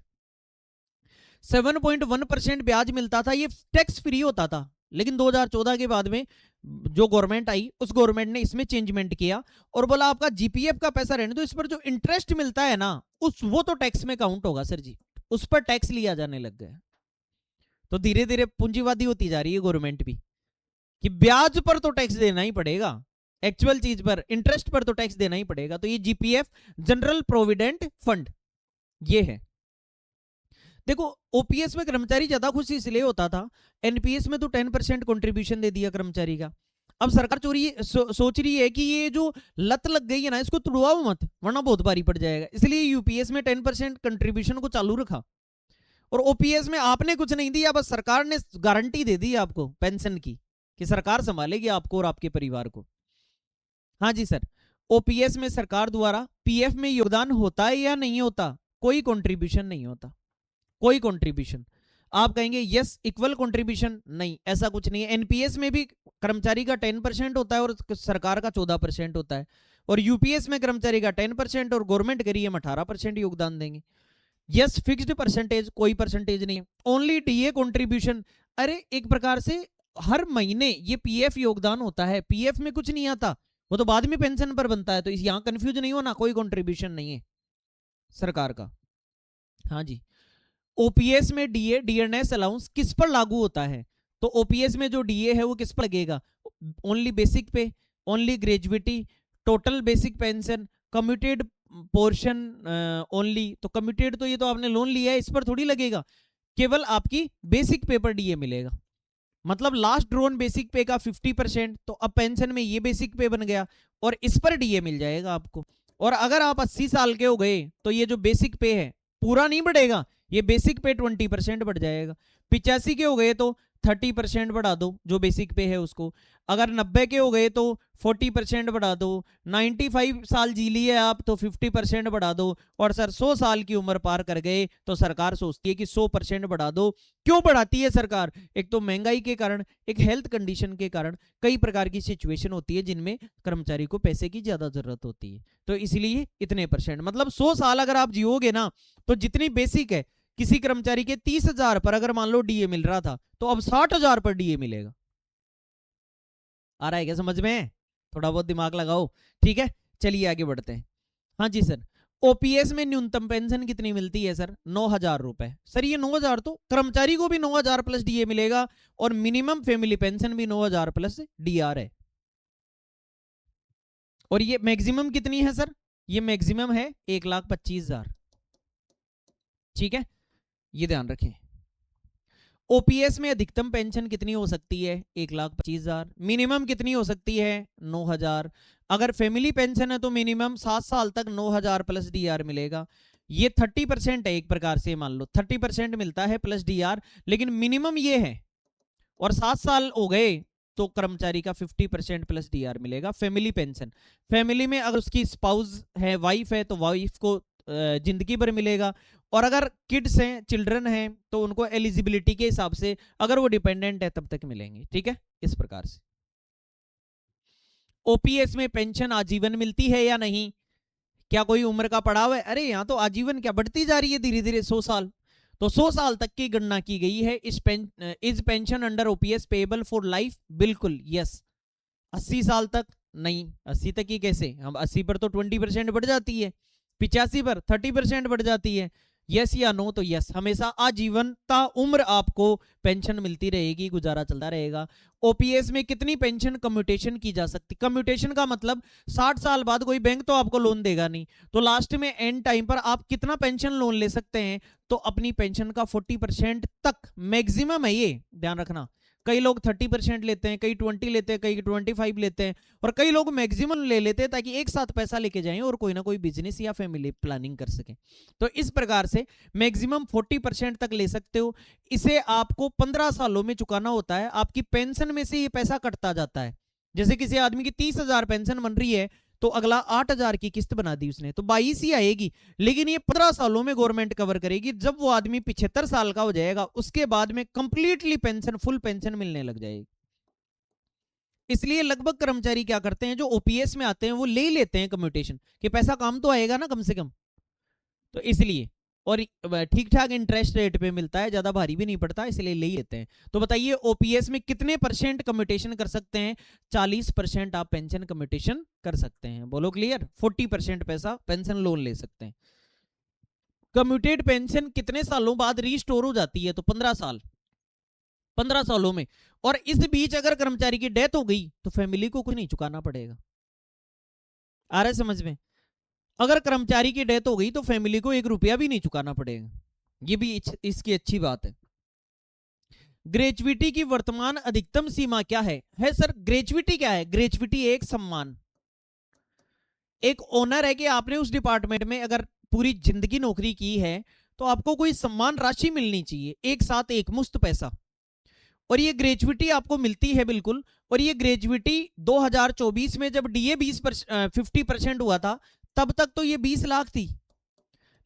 7.1% ब्याज मिलता था, ये टैक्स फ्री होता था। लेकिन 2014 के बाद में जो गवर्नमेंट आई, उस गवर्नमेंट ने इसमें चेंजमेंट किया और बोला आपका जीपीएफ का पैसा रहने दो, इस पर जो इंटरेस्ट मिलता है ना, वो तो टैक्स में काउंट होगा सर जी, उस पर टैक्स लिया जाने लग गया। तो धीरे धीरे पूंजीवादी होती जा रही है गवर्नमेंट भी, कि ब्याज पर तो टैक्स देना ही पड़ेगा, एक्चुअल चीज पर, इंटरेस्ट पर तो टैक्स देना ही पड़ेगा। तो ये जीपीएफ, जनरल प्रोविडेंट फंड, ये है। देखो ओपीएस में कर्मचारी ज्यादा खुश इसलिए होता था, एनपीएस में तो 10% कंट्रीब्यूशन दे दिया कर्मचारी का। अब सरकार सोच रही है कि ये जो लत लग गई है ना, इसको तुड़वाओ मत, वरना बहुत भारी पड़ जाएगा। इसलिए यूपीएस में 10% कंट्रीब्यूशन को चालू रखा। और ओपीएस में आपने कुछ नहीं दिया, बस सरकार ने गारंटी दे दी आपको पेंशन की, कि सरकार संभालेगी आपको और आपके परिवार को। हाँ जी सर, ओपीएस में सरकार द्वारा पीएफ में योगदान होता है या नहीं होता? कोई कंट्रीब्यूशन नहीं होता, कोई कंट्रीब्यूशन। आप कहेंगे यस इक्वल कंट्रीब्यूशन, नहीं, ऐसा कुछ नहीं है। एनपीएस में भी कर्मचारी का 10% होता है और सरकार का 14% होता है। और यूपीएस में कर्मचारी का 10% और गवर्नमेंट करिए हम 18% योगदान देंगे। यस फिक्स्ड परसेंटेज, कोई परसेंटेज नहीं है। ओनली डीए कंट्रीब्यूशन, अरे एक प्रकार से हर महीने ये पीएफ योगदान होता है, पीएफ में कुछ नहीं आता, वो तो बाद में पेंशन पर बनता है। तो यहां कंफ्यूज नहीं होना, कोई कंट्रीब्यूशन नहीं है सरकार का। हाँ जी, ओपीएस में डीए, डियरनेस अलाउंस किस पर लागू होता है? तो ओपीएस में जो डीए है वो किस पर लगेगा? Only basic pay, only gratuity, total basic pension, commuted portion only. तो कम्यूटेड तो ये तो आपने लोन लिया है, इस पर थोड़ी लगेगा, केवल आपकी बेसिक पे पर डीए मिलेगा। मतलब लास्ट ड्रोन बेसिक पे का 50%, तो अब पेंशन में ये बेसिक पे बन गया और इस पर डीए मिल जाएगा आपको। और अगर आप 80 साल के हो गए तो ये जो बेसिक पे है पूरा नहीं बढ़ेगा, ये बेसिक पे 20% बढ़ जाएगा। 85 के हो गए तो 30% बढ़ा दो जो बेसिक पे है उसको। अगर 90 के हो गए तो 40% बढ़ा दो। 95 साल जी लिए आप तो 50% बढ़ा दो। और सर 100 साल की उम्र पार कर गए तो सरकार सोचती है कि 100% बढ़ा दो। क्यों बढ़ाती है सरकार? एक तो महंगाई के कारण, एक हेल्थ कंडीशन के कारण, कई प्रकार की सिचुएशन होती है जिनमें कर्मचारी को पैसे की ज्यादा जरूरत होती है, तो इसलिए इतने परसेंट। मतलब 100 साल अगर आप जियोगे ना, तो जितनी बेसिक है, किसी कर्मचारी के 30,000 पर अगर मान लो डीए मिल रहा था, तो अब 60,000 पर डीए मिलेगा। आ रहा है क्या समझ में? थोड़ा बहुत दिमाग लगाओ, ठीक है। चलिए आगे बढ़ते हैं। हाँ जी सर, ओपीएस में न्यूनतम पेंशन कितनी मिलती है सर? 9,000 रुपए। सर ये 9,000 तो कर्मचारी को भी 9,000 प्लस डीए मिलेगा और मिनिमम फैमिली पेंशन भी 9,000 प्लस डीआर है। और ये मैक्सिमम कितनी है सर? ये मैक्सिमम है 1,25,000। ठीक है, ये ध्यान रखें। ओपीएस में अधिकतम पेंशन कितनी हो सकती है? 1,25,000। मिनिमम कितनी हो सकती है? 9,000। अगर फैमिली पेंशन है तो मिनिमम 7 साल तक 9,000 प्लस डीआर मिलेगा। ये 30% है, एक प्रकार से मान लो 30% मिलता है प्लस डीआर, लेकिन मिनिमम ये है। और 7 साल हो गए तो कर्मचारी का 50% प्लस डीआर मिलेगा। फैमिली पेंशन, फैमिली में अगर उसकी स्पाउस है, वाइफ है, तो वाइफ को जिंदगी भर मिलेगा। और अगर किड्स हैं, चिल्ड्रन हैं, तो उनको एलिजिबिलिटी के हिसाब से, अगर वो डिपेंडेंट है तब तक मिलेंगे। ठीक है, इस प्रकार से। ओपीएस में पेंशन आजीवन मिलती है या नहीं? क्या कोई उम्र का पड़ाव है? अरे यहाँ तो आजीवन क्या, बढ़ती जा रही है धीरे धीरे, 100 साल। तो 100 साल तक की गणना की गई है। Is pension under OPS payable for life? बिल्कुल यस। 80 साल तक नहीं, 80 तक ही कैसे, हम 80 पर तो 20% बढ़ जाती है, 85 पर 30% बढ़ जाती है। यस या नो? तो यस, हमेशा आजीवनता उम्र आपको पेंशन मिलती रहेगी, गुजारा चलता रहेगा। ओपीएस में कितनी पेंशन कम्यूटेशन की जा सकती? कम्यूटेशन का मतलब 60 साल बाद कोई बैंक तो आपको लोन देगा नहीं, तो लास्ट में एंड टाइम पर आप कितना पेंशन लोन ले सकते हैं? तो अपनी पेंशन का 40% तक मैक्सिमम है, ये ध्यान रखना। कई लोग 30% लेते हैं, कई 20 लेते हैं, कई 25 लेते हैं, और कई लोग मैक्सिमम ले लेते हैं ताकि एक साथ पैसा लेके जाएं और कोई ना कोई बिजनेस या फैमिली प्लानिंग कर सके। तो इस प्रकार से मैक्सिमम 40% तक ले सकते हो। इसे आपको 15 सालों में चुकाना होता है, आपकी पेंशन में से ये पैसा कटता जाता है। जैसे किसी आदमी की 30,000 पेंशन बन रही है, तो अगला 8,000 की किस्त बना दी उसने, तो 22 ही आएगी, लेकिन ये 15 सालों में गवर्नमेंट कवर करेगी। जब वो आदमी 75 साल का हो जाएगा, उसके बाद में कंप्लीटली पेंशन, फुल पेंशन मिलने लग जाएगी। इसलिए लगभग कर्मचारी क्या करते हैं, जो ओपीएस में आते हैं, वो ले लेते हैं कम्यूटेशन, कि पैसा काम तो आएगा ना कम से कम, तो इसलिए। और ठीक ठाक इंटरेस्ट रेट पे मिलता है, ज्यादा भारी भी नहीं पड़ता, इसलिए ले ही लेते हैं। तो बताइए ओपीएस में कितने % कम्यूटेशन कर सकते हैं? 40% आप पेंशन कम्यूटेशन कर सकते हैं। बोलो क्लियर? 40% पैसा पेंशन लोन ले सकते हैं। कम्यूटेड पेंशन कितने सालों बाद रीस्टोर हो जाती है? तो 15 साल, 15 सालों में। और इस बीच अगर कर्मचारी की डेथ हो गई तो फैमिली को कुछ नहीं चुकाना पड़ेगा। आ रहा है समझ में? अगर कर्मचारी की डेथ हो गई तो फैमिली को 1 रुपया भी नहीं चुकाना पड़ेगा, ये भी इसकी अच्छी बात है। ग्रेचुइटी की वर्तमान अधिकतम सीमा क्या है सर? ग्रेचुइटी क्या है? ग्रेचुइटी एक सम्मान, एक ऑनर है कि आपने उस डिपार्टमेंट में अगर पूरी जिंदगी नौकरी की है तो आपको कोई सम्मान राशि मिलनी चाहिए, एक साथ एक मुश्त पैसा। और ये ग्रेचुइटी आपको मिलती है बिल्कुल। और ये ग्रेचुइटी 2024 में जब डीए 50% हुआ था, तब तक तो ये 20 लाख थी,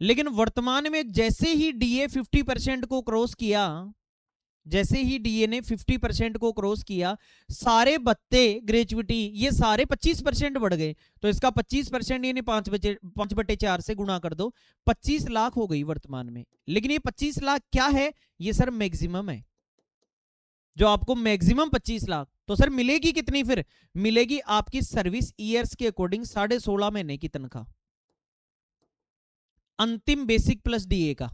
लेकिन वर्तमान में जैसे ही डीए 50% को क्रॉस किया, जैसे ही डीए ने 50% को क्रॉस किया, सारे भत्ते ग्रेचुइटी ये सारे 25% बढ़ गए। तो इसका 25% यानी 5/4 से गुणा कर दो, 25 लाख हो गई वर्तमान में। लेकिन ये 25 लाख क्या है? ये सर मैक्सिमम है, जो आपको मैक्सिमम 25 लाख। तो सर मिलेगी कितनी? फिर मिलेगी आपकी सर्विस ईयर्स के अकॉर्डिंग 16.5 महीने की तनख्वाह, अंतिम बेसिक प्लस डीए का,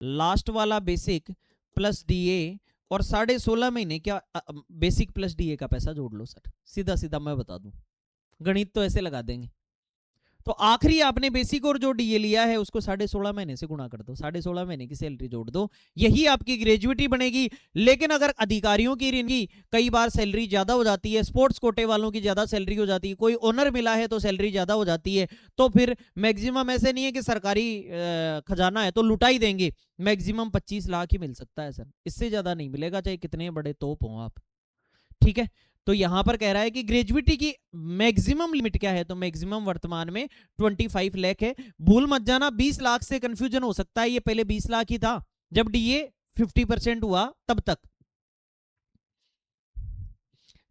लास्ट वाला बेसिक प्लस डीए और 16.5 महीने क्या बेसिक प्लस डीए का पैसा जोड़ लो सर, सीधा सीधा मैं बता दूं, गणित तो ऐसे लगा देंगे। तो आखिरी आपने बेसिक और जो डीए लिया है उसको 16.5 महीने से गुणा कर दो, 16.5 महीने की सैलरी जोड़ दो, यही आपकी ग्रेजुएटी बनेगी। लेकिन अगर अधिकारियों की इनकी कई बार सैलरी ज्यादा हो जाती है, स्पोर्ट्स कोटे वालों की ज्यादा सैलरी हो जाती है, कोई ओनर मिला है तो सैलरी ज्यादा हो जाती है, तो फिर मैक्सिमम ऐसे नहीं है कि सरकारी खजाना है तो लुटा ही देंगे, मैक्सिमम 25 लाख ही मिल सकता है सर, इससे ज्यादा नहीं मिलेगा, चाहे कितने बड़े तोप हो आप। ठीक है, तो यहां पर कह रहा है कि ग्रेजुएटी की मैक्सिमम लिमिट क्या है? तो मैक्सिमम वर्तमान में 25 लाख है। भूल मत जाना, 20 लाख से कंफ्यूजन हो सकता है, ये पहले 20 लाख ही था जब डीए 50% हुआ तब तक।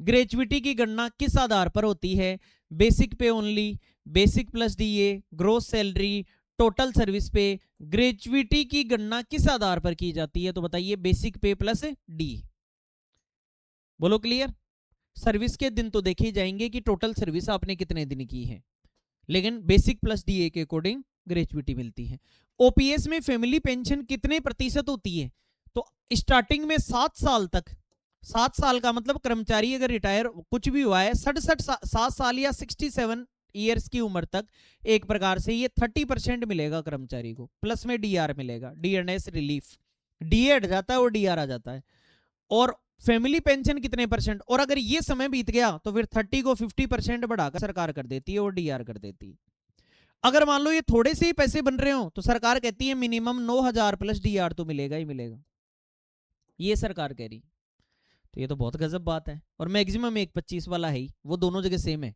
ग्रेजुएटी की गणना किस आधार पर होती है? Basic pay only, basic plus DA, gross salary, total service pay. Gratuity की गणना किस आधार पर की जाती है? तो बताइए, बेसिक पे प्लस डी। बोलो क्लियर? सर्विस के दिन तो देखे जाएंगे कि टोटल सर्विस आपने कितने दिन की है, लेकिन बेसिक प्लस डीए के अकॉर्डिंग ग्रेजुएटी मिलती है। ओपीएस में फैमिली पेंशन कितने प्रतिशत होती है? तो स्टार्टिंग में 7 साल तक, 7 साल का मतलब कर्मचारी अगर रिटायर कुछ भी हुआ है 7 साल या 67 ईयर्स की उम्र तक, एक प्रकार से ये 30% मिलेगा कर्मचारी को, प्लस में डीआर मिलेगा, डीएनएस रिलीफ, डीए हट जाता है और डीआर आ जाता है। और फैमिली पेंशन कितने %? और अगर ये समय बीत गया तो फिर 30 को 50% बढ़ाकर सरकार कर देती है और डीआर कर देती है। अगर मान लो ये थोड़े से ही पैसे बन रहे हो तो सरकार कहती है मिनिमम 9,000 प्लस डीआर तो मिलेगा ही मिलेगा, ये सरकार कह रही। तो ये तो बहुत गजब बात है। और मैक्सिमम एक 25 वाला है ही, वो दोनों जगह सेम है।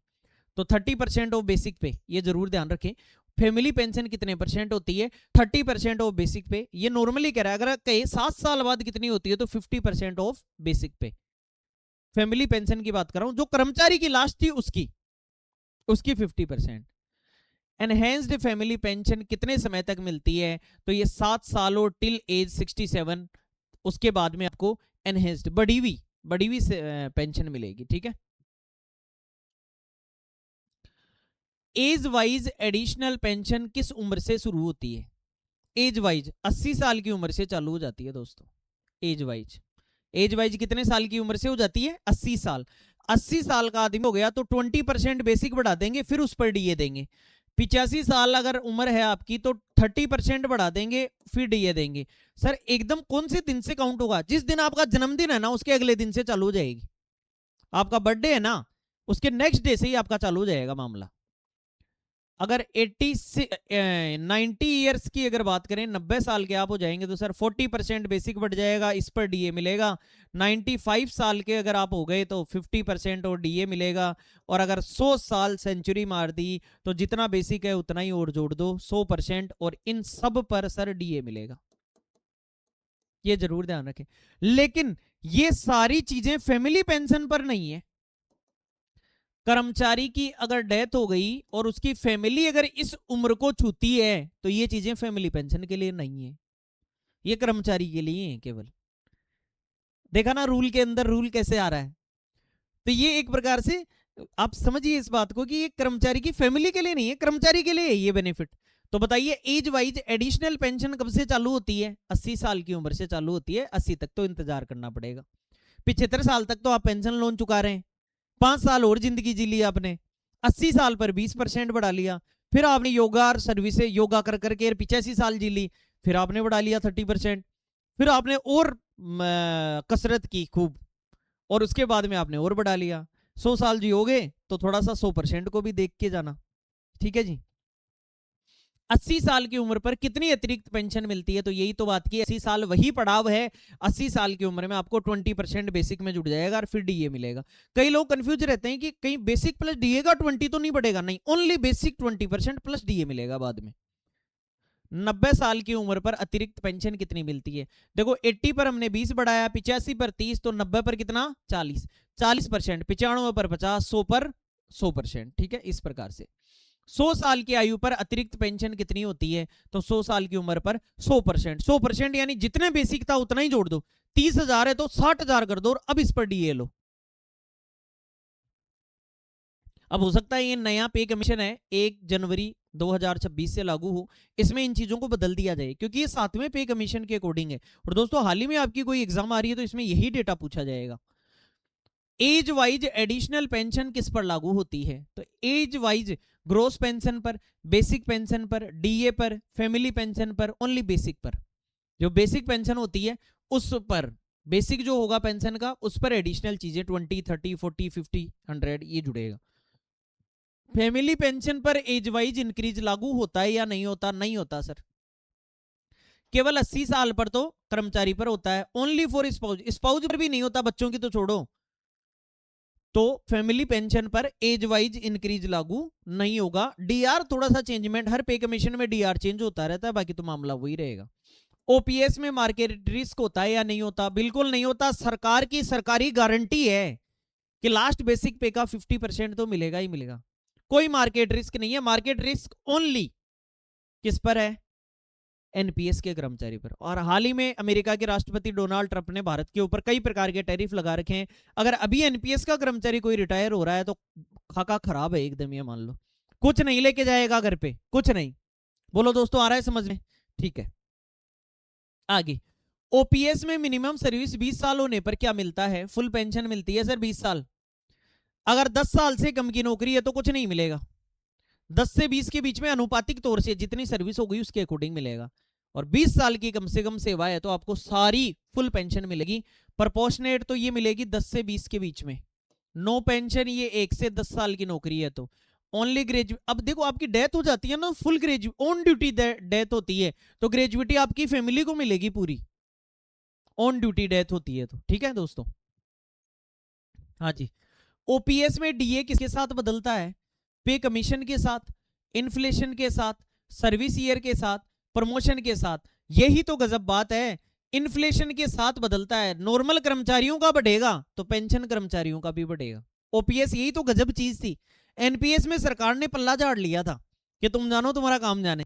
तो 30% ऑफ बेसिक पे, ये जरूर ध्यान रखें। फैमिली पेंशन कितने % होती है? 30% ऑफ बेसिक पे। ये नॉर्मली कह रहा है, अगर कहे 7 साल बाद कितनी होती है तो 50% ऑफ बेसिक पे। फैमिली पेंशन की बात कर रहा हूं, जो कर्मचारी की लास्ट थी उसकी 50%। एनहेंस्ड फैमिली पेंशन कितने समय तक मिलती है? तो ये 7 सालों टिल एज 67, उसके बाद में आपको एनहेंस्ड बढ़ी हुई पेंशन मिलेगी। ठीक है, एज वाइज एडिशनल पेंशन किस उम्र से शुरू होती है? एज वाइज 80 साल की उम्र से चालू हो जाती है दोस्तों। एज वाइज कितने साल की उम्र से हो जाती है? 80 साल। 80 साल का आदमी हो गया तो 20% बेसिक बढ़ा देंगे, फिर उस पर डीए देंगे। 85 साल अगर उम्र है आपकी तो 30% बढ़ा देंगे, फिर डीए देंगे। सर एकदम कौन से दिन से काउंट होगा? जिस दिन आपका जन्मदिन है ना उसके अगले दिन से चालू हो जाएगी। आपका बर्थडे है ना, उसके नेक्स्ट डे से ही आपका चालू हो जाएगा मामला। अगर 90 ईयर्स की अगर बात करें, 90 साल के आप हो जाएंगे तो सर 40% बेसिक बढ़ जाएगा, इस पर डीए मिलेगा। 95 साल के अगर आप हो गए तो 50% और डीए मिलेगा। और अगर 100 साल सेंचुरी मार दी तो जितना बेसिक है उतना ही और जोड़ दो, 100%, और इन सब पर सर डीए मिलेगा। ये जरूर ध्यान रखें। लेकिन ये सारी चीजें फैमिली पेंशन पर नहीं है। कर्मचारी की अगर डेथ हो गई और उसकी फैमिली अगर इस उम्र को छूती है तो ये चीजें फैमिली पेंशन के लिए नहीं है, ये कर्मचारी के लिए है केवल। देखा ना रूल के अंदर रूल कैसे आ रहा है? तो ये एक प्रकार से आप समझिए इस बात को कि ये कर्मचारी की फैमिली के लिए नहीं है, कर्मचारी के लिए है ये बेनिफिट। तो बताइए एज वाइज एडिशनल पेंशन कब से चालू होती है? 80 साल की उम्र से चालू होती है। 80 तक तो इंतजार करना पड़ेगा। 75 साल तक तो आप पेंशन लोन चुका रहे हैं, 5 साल और जिंदगी जी ली आपने, 80 साल पर 20% बढ़ा लिया। फिर आपने योगा और सर्विस योगा कर करके 85 साल जी ली, फिर आपने बढ़ा लिया 30%। फिर आपने और कसरत की खूब, और उसके बाद में आपने और बढ़ा लिया। 100 साल जियोगे तो थोड़ा सा 100% को भी देख के जाना। ठीक है जी। 80 साल की उम्र पर कितनी अतिरिक्त पेंशन मिलती है? तो यही तो बात की, 80 साल वही पड़ाव है। 80 साल की उम्र में आपको 20% बेसिक में जुड़ जाएगा और फिर डीए मिलेगा। कई लोग कंफ्यूज रहते हैं कि कहीं बेसिक प्लस डीए का 20 तो नहीं बढ़ेगा। नहीं, ओनली बेसिक 20% प्लस डीए मिलेगा बाद में। 90 साल की उम्र पर अतिरिक्त पेंशन कितनी मिलती है? देखो 80 पर हमने 20 बढ़ाया, 85 पर 30, तो 90 पर कितना? 40। 40%, 95 पर 50, 100 पर 100%। ठीक है, इस प्रकार से 100 साल की आयु पर अतिरिक्त पेंशन कितनी होती है? तो 100 साल की उम्र पर 100%। 100% यानी जितने बेसिक था उतना ही जोड़ दो। 30,000 है तो 60,000 कर दो और अब इस पर डीए लो। अब हो सकता है ये नया पे कमीशन है 1 जनवरी 2026 से लागू हो, इसमें इन चीजों को बदल दिया जाए क्योंकि ये 7वें पे कमीशन के अकॉर्डिंग है। और दोस्तों हाल ही में आपकी कोई एग्जाम आ रही है तो इसमें यही डेटा पूछा जाएगा। एज वाइज एडिशनल पेंशन किस पर लागू होती है? तो एज वाइज ग्रोस पेंशन पर, बेसिक पेंशन पर, डीए पर, फैमिली पेंशन पर, ओनली बेसिक पर। जो बेसिक पेंशन होती है उस पर, बेसिक जो होगा पेंशन का उस पर एडिशनल चीजें 20, 30, 40, 50, 100 ये जुड़ेगा। फैमिली पेंशन पर एज वाइज इंक्रीज लागू होता है या नहीं होता? नहीं होता सर। केवल 80 साल पर तो कर्मचारी पर होता है, ओनली फॉर स्पाउज। स्पाउज पर भी नहीं होता, बच्चों की तो छोड़ो। तो फैमिली पेंशन पर एज वाइज इंक्रीज लागू नहीं होगा। डीआर थोड़ा सा चेंजमेंट, हर पे कमीशन में डीआर चेंज होता रहता है, बाकी तो मामला वही रहेगा। ओपीएस में मार्केट रिस्क होता है या नहीं होता? बिल्कुल नहीं होता। सरकार की सरकारी गारंटी है कि लास्ट बेसिक पे का 50% तो मिलेगा ही मिलेगा। कोई मार्केट रिस्क नहीं है। मार्केट रिस्क ओनली किस पर है? एनपीएस के कर्मचारी पर। और हाल ही में अमेरिका के राष्ट्रपति डोनाल्ड ट्रंप ने भारत के ऊपर कई प्रकार के टैरिफ लगा रखे हैं। अगर अभी एनपीएस का कर्मचारी कोई रिटायर हो रहा है तो खाका खराब है एकदम, ये मान लो। कुछ नहीं लेके जाएगा घर पे, कुछ नहीं। बोलो दोस्तों, आ रहा है समझ में? ठीक है, आगे। ओपीएस में मिनिमम सर्विस 20 साल होने पर क्या मिलता है? फुल पेंशन मिलती है सर 20 साल। अगर 10 साल से कम की नौकरी है तो कुछ नहीं मिलेगा। 10 से 20 के बीच में अनुपातिक तौर से जितनी सर्विस हो गई उसके अकॉर्डिंग मिलेगा। और 20 साल की कम से कम सेवा है तो आपको सारी फुल पेंशन मिलेगी। प्रोपोर्शनेट तो ये मिलेगी 10 से 20 के बीच में। नो पेंशन ये 1 से 10 साल की नौकरी है तो ओनली ग्रेजुएट। अब देखो आपकी डेथ हो जाती है ना, full graduate on duty death होती है तो ग्रेजुएटी आपकी फैमिली को मिलेगी पूरी, ऑन ड्यूटी डेथ होती है तो। ठीक है दोस्तों, हाँ जी। ओपीएस में डीए किसके साथ बदलता है? पे कमीशन के साथ, इन्फ्लेशन के साथ, सर्विस ईयर के साथ, प्रमोशन के साथ। यही तो गजब बात है, इन्फ्लेशन के साथ बदलता है। नॉर्मल कर्मचारियों का बढ़ेगा तो पेंशन कर्मचारियों का भी बढ़ेगा। ओपीएस यही तो गजब चीज थी। एनपीएस में सरकार ने पल्ला झाड़ लिया था कि तुम जानो तुम्हारा काम जाने,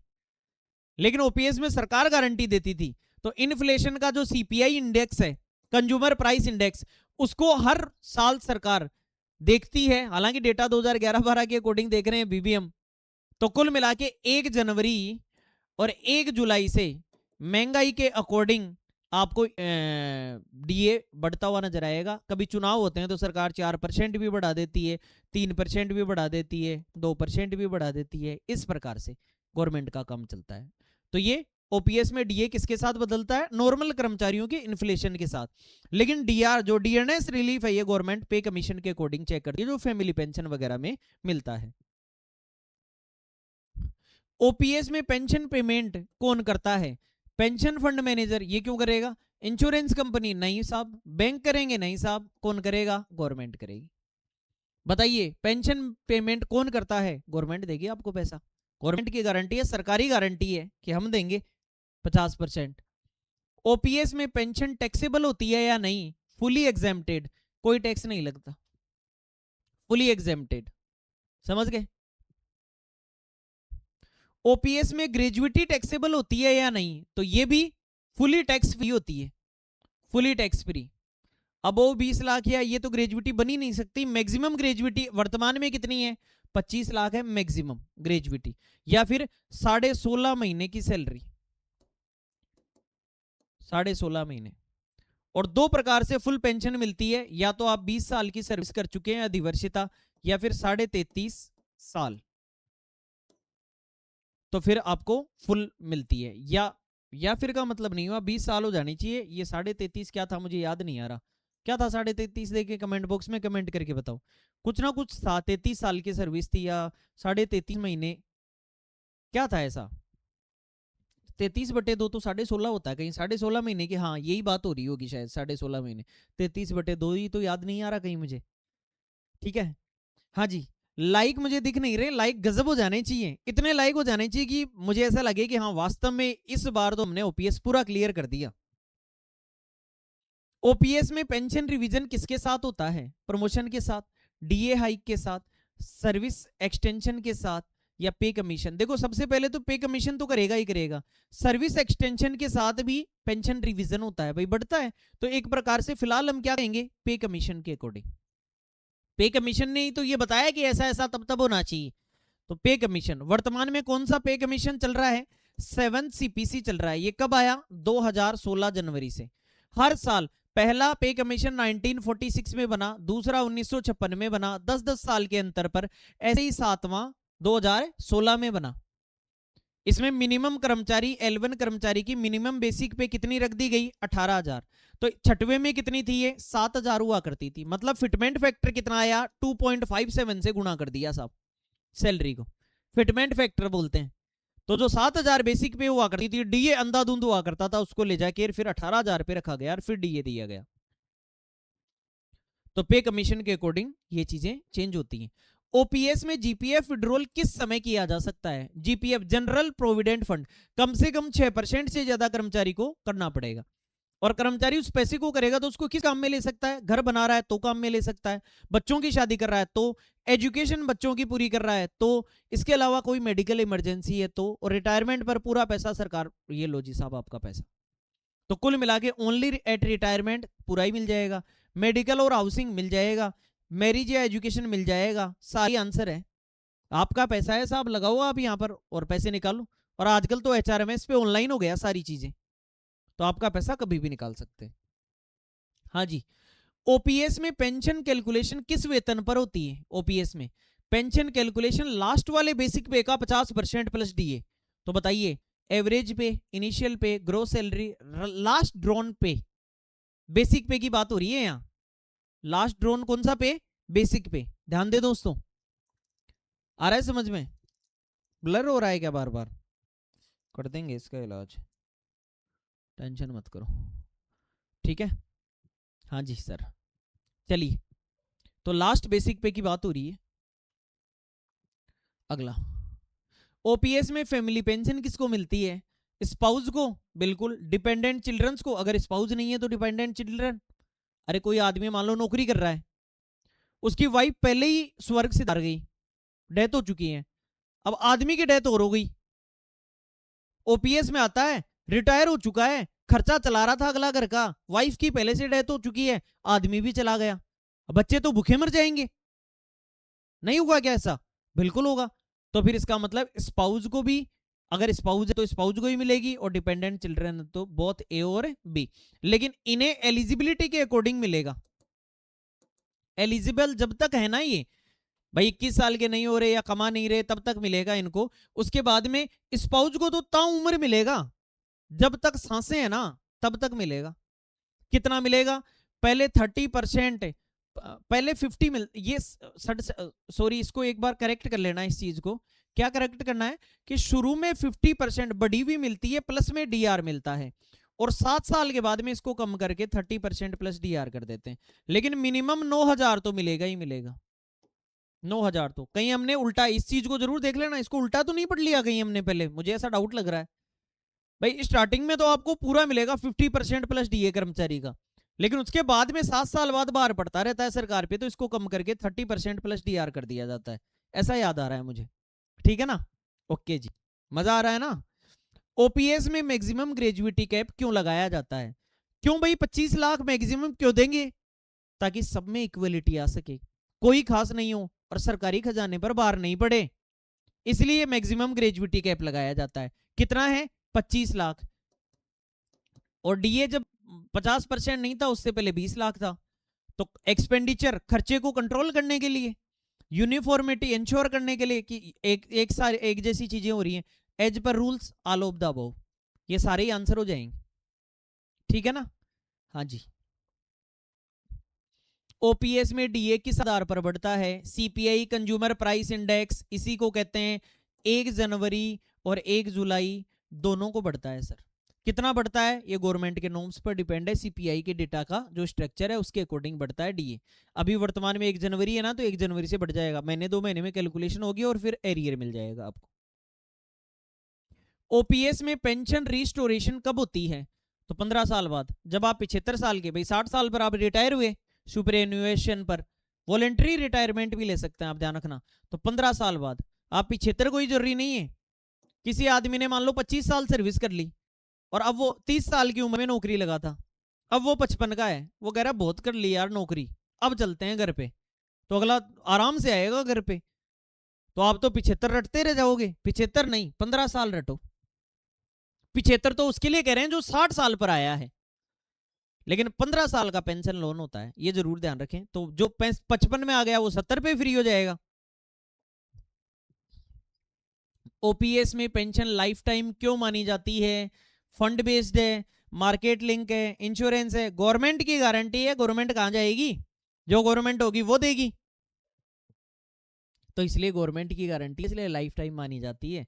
लेकिन ओपीएस में सरकार गारंटी देती थी। तो इन्फ्लेशन का जो सीपीआई इंडेक्स है, कंज्यूमर प्राइस इंडेक्स, उसको हर साल सरकार देखती है। हालांकि डेटा 2011-12 के अकॉर्डिंग देख रहे हैं बीबीएम। तो कुल मिला के 1 जनवरी और 1 जुलाई से महंगाई के अकॉर्डिंग आपको डीए बढ़ता हुआ नजर आएगा। कभी चुनाव होते हैं तो सरकार 4% भी बढ़ा देती है, 3% भी बढ़ा देती है, 2% भी बढ़ा देती है। इस प्रकार से गवर्नमेंट का काम चलता है। तो ये ओपीएस में डीए किसके साथ बदलता है? नॉर्मल कर्मचारियों के इन्फ्लेशन के साथ। लेकिन डीआर जो डीएनएस रिलीफ है ये गवर्नमेंट पे कमीशन के अकॉर्डिंग चेक करती है, जो फैमिली पेंशन वगैरह में मिलता है। ओपीएस में पेंशन पेमेंट कौन करता है? Pension fund manager. ये क्यों करेगा? Insurance company? नहीं साहब। बैंक करेंगे? नहीं साहब। कौन करेगा? गवर्नमेंट करेगी। बताइए पेंशन पेमेंट कौन करता है? गवर्नमेंट देगी आपको पैसा। गवर्नमेंट की गारंटी है, सरकारी गारंटी है कि हम देंगे 50%। ओपीएस में पेंशन टैक्सेबल होती है या नहीं? फुली एग्जेम्प्टेड, कोई टैक्स नहीं लगता, फुली एग्जेम्प्टेड। समझ गए? ओपीएस में ग्रेजुएटी टैक्सेबल होती है या नहीं? तो ये भी फुली टैक्स फ्री होती है, फुली टैक्स फ्री। अब वो 20 लाख या ये तो ग्रेजुएटी बनी नहीं सकती। मैक्सिमम ग्रेजुएटी वर्तमान में कितनी है? 25 लाख है मैक्सिमम ग्रेजुएटी, या फिर 16.5 महीने की सैलरी, 16.5 महीने। और 2 प्रकार से फुल पेंशन मिलती है, या तो आप 20 साल की सर्विस कर चुके हैं अधिवर्षिता, या फिर 33.5 साल, तो फिर आपको फुल मिलती है। या फिर का मतलब नहीं हुआ 20 साल हो जानी चाहिए। ये 33.5 क्या था मुझे याद नहीं आ रहा, क्या था 33.5? देखे कमेंट बॉक्स में कमेंट करके बताओ। कुछ ना कुछ था, 33 साल की सर्विस थी या 33.5 महीने, क्या था ऐसा? 33/2 तो 16.5 होता है कहीं, 16.5 महीने की, हाँ यही बात हो रही होगी शायद, 16.5 महीने। 33/2 ही तो याद नहीं आ रहा कहीं मुझे। ठीक है, हाँ जी। लाइक मुझे दिख नहीं रहे, लाइक गजब हो जाने चाहिए, इतने लाइक हो जाने चाहिए कि मुझे ऐसा लगे कि हाँ वास्तव में इस बार तो हमने ओपीएस पूरा क्लियर कर दिया। ओपीएस में पेंशन रिवीजन किसके साथ होता है? प्रमोशन के साथ, डीए हाइक के साथ, सर्विस एक्सटेंशन के साथ, या पे कमीशन? देखो सबसे पहले तो पे कमीशन तो करेगा ही करेगा। सर्विस एक्सटेंशन के साथ भी पेंशन रिवीजन होता है भाई, बढ़ता है। तो एक प्रकार से फिलहाल हम क्या कहेंगे? पे कमीशन के अकॉर्डिंग। पे कमीशन ने ही तो ये बताया कि ऐसा ऐसा तब तब होना चाहिए। तो पे कमीशन वर्तमान में कौन सा पे कमीशन चल रहा है? 7 सीपीसी चल रहा है। ये कब आया? 2016 जनवरी से। हर साल पहला पे कमीशन 1946 में बना, दूसरा 1956 में बना, 10-10 साल के अंतर पर। ऐसे ही 7वां 2016 में बना। इसमें मिनिमम कर्मचारी L1 कर्मचारी की मिनिमम बेसिक पे कितनी रख दी गई? 18,000। तो 6वें में कितनी थी ये? 7,000 हुआ करती थी। मतलब फिटमेंट फैक्टर कितना आया? 2.57 से गुणा कर दिया साहब सैलरी को, फिटमेंट फैक्टर बोलते हैं। तो जो 7,000 बेसिक पे हुआ करती थी, डीए अंधाधुंध हुआ करता था, उसको ले जाके फिर 18,000 पे रखा गया और फिर डीए दिया गया। तो पे कमीशन के अकॉर्डिंग ये चीजें चेंज होती हैं। ओपीएस में जीपीएफ विड्रॉल किस समय किया जा सकता है? जीपीएफ जनरल प्रोविडेंट फंड कम से कम 6% से ज्यादा कर्मचारी को करना पड़ेगा। और कर्मचारी उस पैसे को करेगा तो उसको किस काम में ले सकता है? घर बना रहा है तो काम में ले सकता है, बच्चों की शादी कर रहा है तो, एजुकेशन बच्चों की पूरी कर रहा है तो, इसके अलावा कोई मेडिकल इमरजेंसी है तो, और रिटायरमेंट पर पूरा पैसा सरकार, ये लो जी साहब आपका पैसा। तो कुल मिला के ओनली एट रिटायरमेंट पूरा ही मिल जाएगा, मेडिकल और हाउसिंग मिल जाएगा, मैरिज या एजुकेशन मिल जाएगा। सारी आंसर है, आपका पैसा है साहब, लगाओ आप यहाँ पर और पैसे निकालो। और आजकल तो एचआरएमएस पे ऑनलाइन हो गया सारी चीजें, तो आपका पैसा कभी भी निकाल सकते हैं। हाँ जी। ओपीएस में पेंशन कैलकुलेशन किस वेतन पर होती है? ओपीएस में पेंशन कैलकुलेशन लास्ट वाले बेसिक पे का 50% प्लस डीए। तो बताइए एवरेज पे, इनिशियल पे, ग्रोस सैलरी, लास्ट ड्रॉन पे, बेसिक पे की बात हो रही है यहां। लास्ट ड्रॉन कौन सा पे? बेसिक पे। ध्यान दे दोस्तों, आ रहा है समझ में? ब्लर हो रहा है क्या बार बार? कर देंगे इसका इलाज, टेंशन मत करो, ठीक है। हाँ जी सर, चलिए। तो लास्ट बेसिक पे की बात हो रही है। अगला, ओपीएस में फैमिली पेंशन किसको मिलती है? स्पाउस को, बिल्कुल। डिपेंडेंट चिल्ड्रंस को, अगर स्पाउस नहीं है तो डिपेंडेंट चिल्ड्रन। अरे कोई आदमी मान लो नौकरी कर रहा है, उसकी वाइफ पहले ही स्वर्ग से हार गई, डेथ हो चुकी है, अब आदमी की डेथ और हो गई। ओपीएस में आता है, रिटायर हो चुका है, खर्चा चला रहा था अगला घर का, वाइफ की पहले से डेथ हो चुकी है, आदमी भी चला गया, बच्चे तो भूखे मर जाएंगे। नहीं होगा क्या ऐसा? बिल्कुल होगा। तो फिर इसका मतलब स्पाउस को भी अगर स्पाउस है तो स्पाउस को ही मिलेगी, और डिपेंडेंट चिल्ड्रन तो बोथ ए और बी। लेकिन इन्हें एलिजिबिलिटी के अकॉर्डिंग मिलेगा। एलिजिबल जब तक है ना, ये भाई 21 साल के नहीं हो रहे या कमा नहीं रहे तब तक मिलेगा इनको। उसके बाद में स्पाउस को तो ताउम्र मिलेगा, जब तक सांसें है ना तब तक मिलेगा। कितना मिलेगा? पहले 30%, पहले 50 मिल, ये सॉरी इसको एक बार करेक्ट कर लेना। इस चीज को क्या करेक्ट करना है कि शुरू में 50% बढ़ी हुई मिलती है, प्लस में डीआर मिलता है, और 7 साल के बाद में इसको कम करके 30% प्लस डीआर कर देते हैं। लेकिन मिनिमम 9,000 तो मिलेगा ही मिलेगा। 9,000 तो कहीं हमने उल्टा, इस चीज को जरूर देख लेना, इसको उल्टा तो नहीं पढ़ लिया कहीं हमने पहले, मुझे ऐसा डाउट लग रहा है। भाई स्टार्टिंग में तो आपको पूरा मिलेगा 50% प्लस डीए कर्मचारी का, लेकिन उसके बाद में 7 साल बाद बाहर पड़ता रहता है सरकार पे, तो इसको कम करके 30% प्लस डीआर कर दिया जाता है। ऐसा याद आ रहा है मुझे, ठीक है ना? ओके जी, मजा आ रहा है ना? ओपीएस में मैक्सिमम ग्रेजुएटी कैप क्यों लगाया जाता है? क्यों भाई 25 लाख मैक्सिमम क्यों देंगे? ताकि सब में इक्वलिटी आ सके, कोई खास नहीं हो और सरकारी खजाने पर भार नहीं पड़े, इसलिए मैक्सिमम ग्रेजुएटी कैप लगाया जाता है। कितना है? 25 लाख। और डीए जब 50% नहीं था, उससे पहले 20 लाख था। तो एक्सपेंडिचर, खर्चे को कंट्रोल करने के लिए, यूनिफॉर्मिटी इंश्योर करने के लिए कि एक जैसी चीजें हो रही हैं, as per rules all of the above, ये सारे ही आंसर हो जाएंगे, ठीक है ना? हाँ जी। ओपीएस में डीए किस आधार पर बढ़ता है? सीपीआई, कंज्यूमर प्राइस इंडेक्स, इसी को कहते हैं। 1 जनवरी और 1 जुलाई दोनों को बढ़ता है सर। कितना बढ़ता है? ये गवर्नमेंट के नॉर्म्स पर डिपेंड है, सीपीआई के डेटा का जो स्ट्रक्चर है उसके अकॉर्डिंग बढ़ता है डीए। अभी वर्तमान में 1 जनवरी है ना, तो 1 जनवरी से बढ़ जाएगा, महीने 2 महीने में कैलकुलेशन होगी और फिर एरियर मिल जाएगा आपको। ओपीएस में पेंशन रिस्टोरेशन कब होती है? तो 15 साल बाद, जब आप 75 साल के, भाई 60 साल पर आप रिटायर हुए सुपरएन्युएशन पर, वॉलेंट्री रिटायरमेंट भी ले सकते हैं आप, ध्यान रखना। तो 15 साल बाद, आप 75 कोई जरूरी नहीं है। किसी आदमी ने मान लो 25 साल सर्विस कर ली और अब वो 30 साल की उम्र में नौकरी लगा था, अब वो 55 का है, वो कह रहा बहुत कर ली यार नौकरी, अब चलते हैं घर पे, तो अगला आराम से आएगा घर पे। तो आप तो 75 रटते रह जाओगे। 75 नहीं, 15 साल रटो। 75 तो उसके लिए कह रहे हैं जो 60 साल पर आया है, लेकिन 15 साल का पेंशन लोन होता है, ये जरूर ध्यान रखें। तो जो 55 में आ गया वो 70 पे फ्री हो जाएगा। ओपीएस में पेंशन लाइफ टाइम क्यों मानी जाती है? फंड बेस्ड है, मार्केट लिंक है, इंश्योरेंस है, गवर्नमेंट की गारंटी है। गवर्नमेंट कहां जाएगी? जो गवर्नमेंट होगी वो देगी, तो इसलिए गवर्नमेंट की गारंटी, इसलिए लाइफ टाइम मानी जाती है।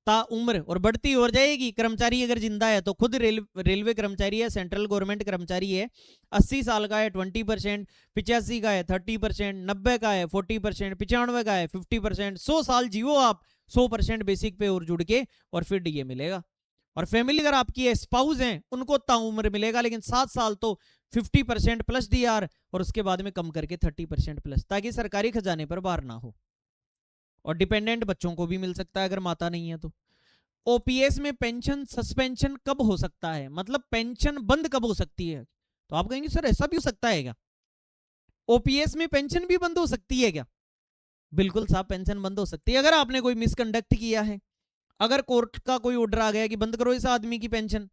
ता उम्र और बढ़ती हो जाएगी। कर्मचारी अगर जिंदा है तो खुद रेलवे कर्मचारी है, सेंट्रल गवर्नमेंट कर्मचारी है, 80 साल का है 20%, 85 का है 30%, 90 का है 40%, 95 का है 50%, 100 साल जियो आप 100% बेसिक पे और जुड़ के, और फिर डीए मिलेगा। और फैमिली अगर आपकी स्पाउस हैं उनको ताउम्र मिलेगा, लेकिन 7 साल तो 50% प्लस डीआर, और उसके बाद में कम करके 30% प्लस, ताकि सरकारी खजाने पर भार ना हो। और डिपेंडेंट बच्चों को भी मिल सकता है अगर माता नहीं है तो। ओपीएस में पेंशन सस्पेंशन कब हो सकता है? मतलब पेंशन बंद कब हो सकती है? तो आप कहेंगे सर ऐसा भी हो सकता है क्या? ओपीएस में पेंशन भी बंद हो सकती है क्या? बिल्कुल साहब, पेंशन बंद हो सकती है अगर आपने कोई मिसकंडक्ट किया है, अगर कोर्ट का कोई ऑर्डर आ गया कि बंद करो इस आदमी की पेंशन,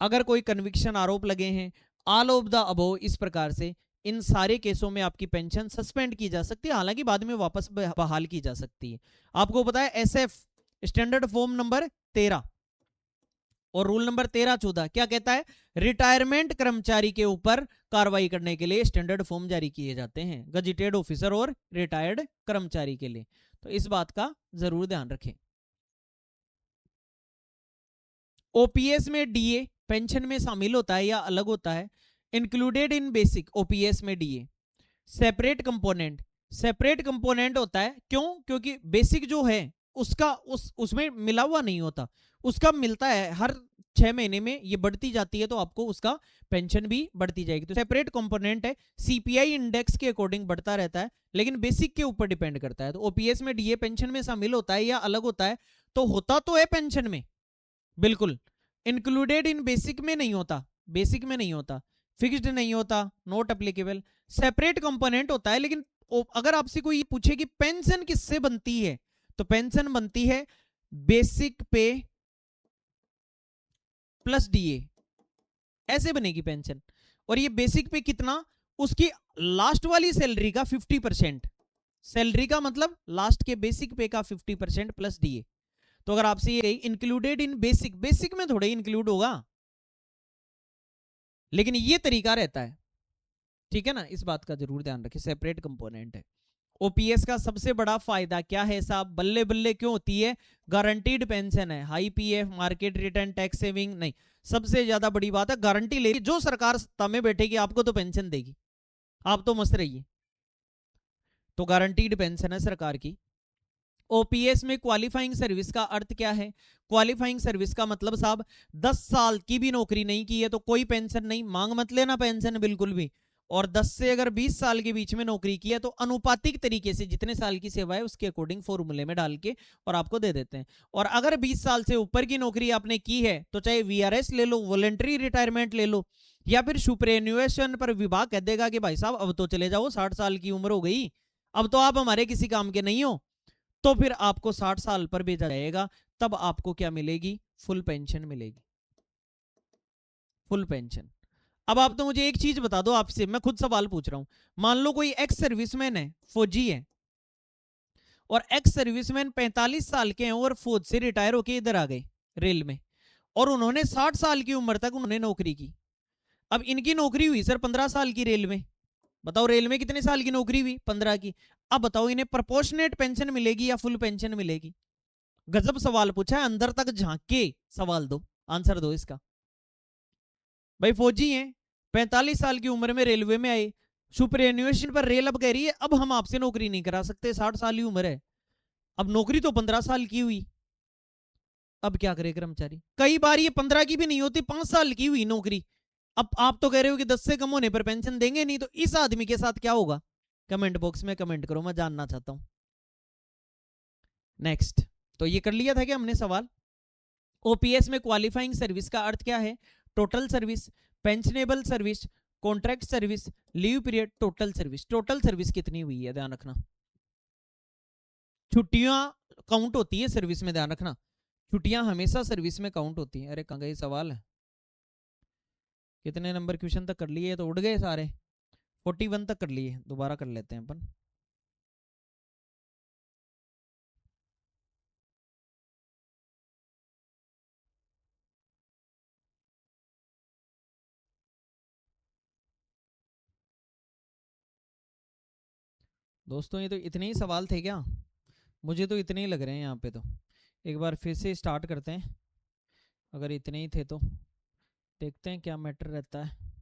अगर कोई कन्विक्शन आरोप लगे हैं, ऑल ऑफ द अबव, इस प्रकार से इन सारे केसों में आपकी पेंशन सस्पेंड की जा सकती है, हालांकि बाद में वापस बहाल की जा सकती है। आपको पता है एसएफ स्टैंडर्ड फॉर्म नंबर 13 और रूल नंबर 13-14 क्या कहता है? रिटायरमेंट कर्मचारी के ऊपर कार्रवाई करने के लिए स्टैंडर्ड फॉर्म जारी किए जाते हैं, गजेटेड ऑफिसर और रिटायर्ड कर्मचारी के लिए। तो इस बात का जरूर ध्यान रखें। ओपीएस में डीए पेंशन में शामिल होता है या अलग होता है? इंक्लूडेड इन बेसिक, ओपीएस में DA separate component, separate component होता है। क्यों? क्योंकि बेसिक जो है उसका उसमें मिला हुआ नहीं होता, उसका मिलता है हर 6 महीने में, ये बढ़ती जाती है तो आपको उसका पेंशन भी बढ़ती जाएगी। तो सेपरेट कंपोनेंट है, सीपीआई इंडेक्स के अकॉर्डिंग बढ़ता रहता है, लेकिन बेसिक के ऊपर डिपेंड करता है। तो ओपीएस में डीए पेंशन में शामिल होता है या अलग होता है? तो होता तो है पेंशन में, बिल्कुल। इंक्लूडेड इन बेसिक में नहीं होता, बेसिक में नहीं होता, फिक्स्ड नहीं होता, नॉट एप्लीकेबल। सेपरेट कंपोनेंट होता है, लेकिन अगर आपसे कोई पूछे कि पेंशन किससे बनती है, तो पेंशन बनती है बेसिक पे प्लस डीए, ऐसे बनेगी पेंशन। और ये बेसिक पे कितना, उसकी लास्ट वाली सैलरी का 50%, सैलरी का मतलब लास्ट के बेसिक पे का 50% प्लस डीए। तो अगर आपसे ये इंक्लूडेड इन बेसिक, बेसिक में थोड़े इंक्लूड होगा, लेकिन ये तरीका रहता है, ठीक है ना, इस बात का जरूर ध्यान रखें, सेपरेट कंपोनेंट है। ओपीएस का सबसे बड़ा फायदा क्या है साहब, बल्ले बल्ले क्यों होती है, गारंटीड पेंशन है, high PF, market return, tax saving नहीं, सबसे ज्यादा बड़ी बात है गारंटी ले, जो सरकार सत्ता में बैठेगी आपको तो पेंशन देगी, आप तो मस्त रहिए। तो गारंटीड पेंशन है सरकार की। ओपीएस में क्वालिफाइंग सर्विस का अर्थ क्या है, क्वालिफाइंग सर्विस का मतलब साहब 10 साल की भी नौकरी नहीं की है तो कोई पेंशन नहीं, मांग मत लेना पेंशन बिल्कुल भी। और 10 से अगर 20 साल के बीच में नौकरी की है तो अनुपातिक तरीके से जितने साल की सेवा है उसके अकॉर्डिंग फॉर्मूले में डाल के और आपको दे देते हैं। और अगर 20 साल से ऊपर की नौकरी आपने की है तो चाहे वीआरएस ले लो, वॉलंटरी रिटायरमेंट ले लो, या फिर सुपरएन्युएशन पर विभाग कह देगा कि भाई साहब अब तो चले जाओ, 60 साल की उम्र हो गई, अब तो आप हमारे किसी काम के नहीं हो, तो फिर आपको 60 साल पर भेजा जाएगा, तब आपको क्या मिलेगी, फुल पेंशन मिलेगी, फुल पेंशन। अब आप तो मुझे एक चीज बता दो, आपसे मैं खुद सवाल पूछ रहा हूं, मान लो कोई एक्स सर्विसमैन है, फौजी है, और एक्स सर्विसमैन 45 साल के हैं और फौज से रिटायर होके इधर आ गए रेल में, और उन्होंने 60 साल की उम्र तक उन्होंने नौकरी की। अब इनकी नौकरी हुई सर 15 साल की रेल में, बताओ रेल में कितने साल की नौकरी हुई, 15 की। अब बताओ इन्हें प्रोपोर्शनेट पेंशन मिलेगी या फुल पेंशन मिलेगी, गजब सवाल पूछा है, अंदर तक झांक के सवाल दो, आंसर दो इसका। भाई फौजी हैं, 45 साल की उम्र में रेलवे में आए, सुपरएन्युएशन पर रेल अब कह रही है अब हम आपसे नौकरी नहीं करा सकते, 60 साल की उम्र है, अब नौकरी तो 15 साल की हुई, अब क्या करे कर्मचारी, कई बार ये 15 की भी नहीं होती, 5 साल की हुई नौकरी, अब आप तो कह रहे हो कि 10 से कम होने पर पेंशन देंगे नहीं, तो इस आदमी के साथ क्या होगा, कमेंट बॉक्स में कमेंट करो, मैं जानना चाहता हूं। नेक्स्ट, तो ये कर लिया था क्या हमने सवाल। ओपीएस में क्वालिफाइंग सर्विस का अर्थ क्या है, total service, pensionable service, contract service, leave period, total service. Total service कितनी हुई है ध्यान रखना, छुट्टियां काउंट होती है सर्विस में, ध्यान रखना, छुट्टियां हमेशा सर्विस में काउंट होती हैं। अरे कहाँ गए सवाल है, कितने नंबर क्वेश्चन तक कर लिए, तो उड़ गए सारे, 41 तक कर लिए, दोबारा कर लेते हैं अपन। दोस्तों ये तो इतने ही सवाल थे क्या, मुझे तो इतने ही लग रहे हैं यहाँ पे, तो एक बार फिर से स्टार्ट करते हैं, अगर इतने ही थे तो देखते हैं क्या मैटर रहता है।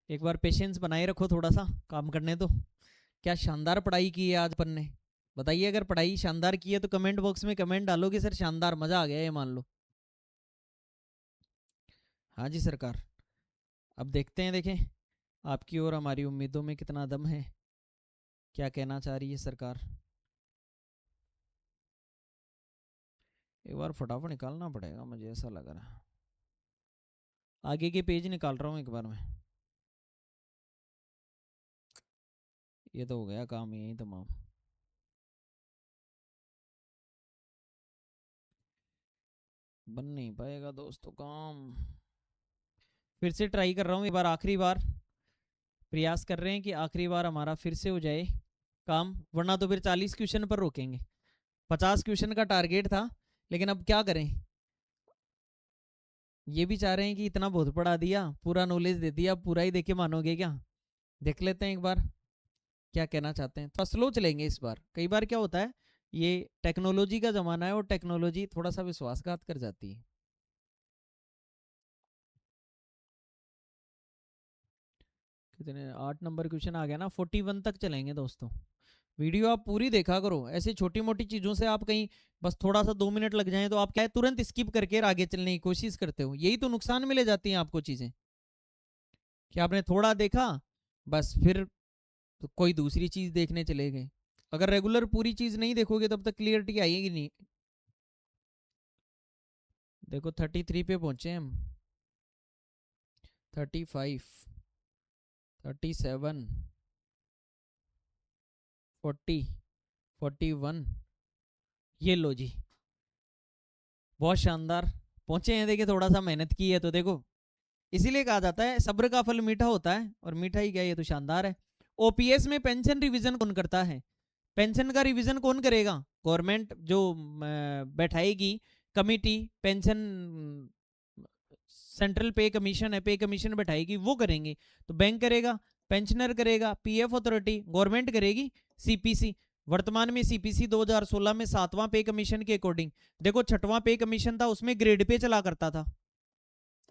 एक बार पेशेंस बनाए रखो, थोड़ा सा काम करने दो। क्या शानदार पढ़ाई की है आज अपन ने, बताइए अगर पढ़ाई शानदार की है तो कमेंट बॉक्स में कमेंट डालो कि सर शानदार, मजा आ गया ये मान लो। हाँ जी सरकार, अब देखते हैं, देखें आपकी और हमारी उम्मीदों में कितना दम है, क्या कहना चाह रही है सरकार। एक बार फटाफट निकालना पड़ेगा, मुझे ऐसा लग रहा है, आगे के पेज निकाल रहा हूँ एक बार मैं, ये तो हो गया काम यही तमाम। बन नहीं पाएगा दोस्तों काम, फिर से ट्राई कर रहा हूँ, एक बार आखिरी बार प्रयास कर रहे हैं कि आखिरी बार हमारा फिर से हो जाए काम, वरना तो फिर 40 क्वेश्चन पर रोकेंगे, 50 क्वेश्चन का टारगेट था, लेकिन अब क्या करें, ये भी चाह रहे हैं कि इतना बहुत पढ़ा दिया, पूरा नॉलेज दे दिया, पूरा ही देके मानोगे क्या, देख लेते हैं एक बार क्या कहना चाहते हैं, थोड़ा स्लो चलेंगे इस बार, कई बार क्या होता है ये टेक्नोलॉजी का जमाना है और टेक्नोलॉजी थोड़ा सा विश्वासघात कर जाती है। कितने, 8 नंबर क्वेश्चन आ गया ना, 41 तक चलेंगे दोस्तों। वीडियो आप पूरी देखा करो, ऐसी छोटी मोटी चीजों से आप कहीं बस थोड़ा सा 2 मिनट लग जाए तो आप क्या है तुरंत स्किप करके आगे चलने की कोशिश करते हो, यही तो नुकसान में ले जाती हैं आपको चीजें, कि आपने थोड़ा देखा बस फिर तो कोई दूसरी चीज देखने चले गए, अगर रेगुलर पूरी चीज नहीं देखोगे तब तक क्लियरिटी आएगी नहीं। देखो 33 पे पहुंचे हम, 35, 37, 40, 41, ये लो जी, बहुत शानदार पहुंचे हैं, देखिए थोड़ा सा मेहनत की है तो देखो, इसीलिए कहा जाता है सब्र का फल मीठा होता है, और मीठा ही क्या, ये तो शानदार है। ओपीएस में पेंशन रिवीजन कौन करता है? पेंशन का रिवीजन कौन करेगा? गवर्नमेंट जो बैठाएगी कमिटी, पेंशन सेंट्रल पे कमीशन है, पे कमीशन बैठाएगी, वो करेंगे। तो बैंक करेगा, पेंशनर करेगा, पीएफ अथॉरिटी, गवर्नमेंट करेगी, सीपीसी। वर्तमान में सीपीसी 2016 में 7वां पे कमीशन के अकॉर्डिंग, देखो 6वां पे कमीशन था, उसमें ग्रेड पे चला करता था।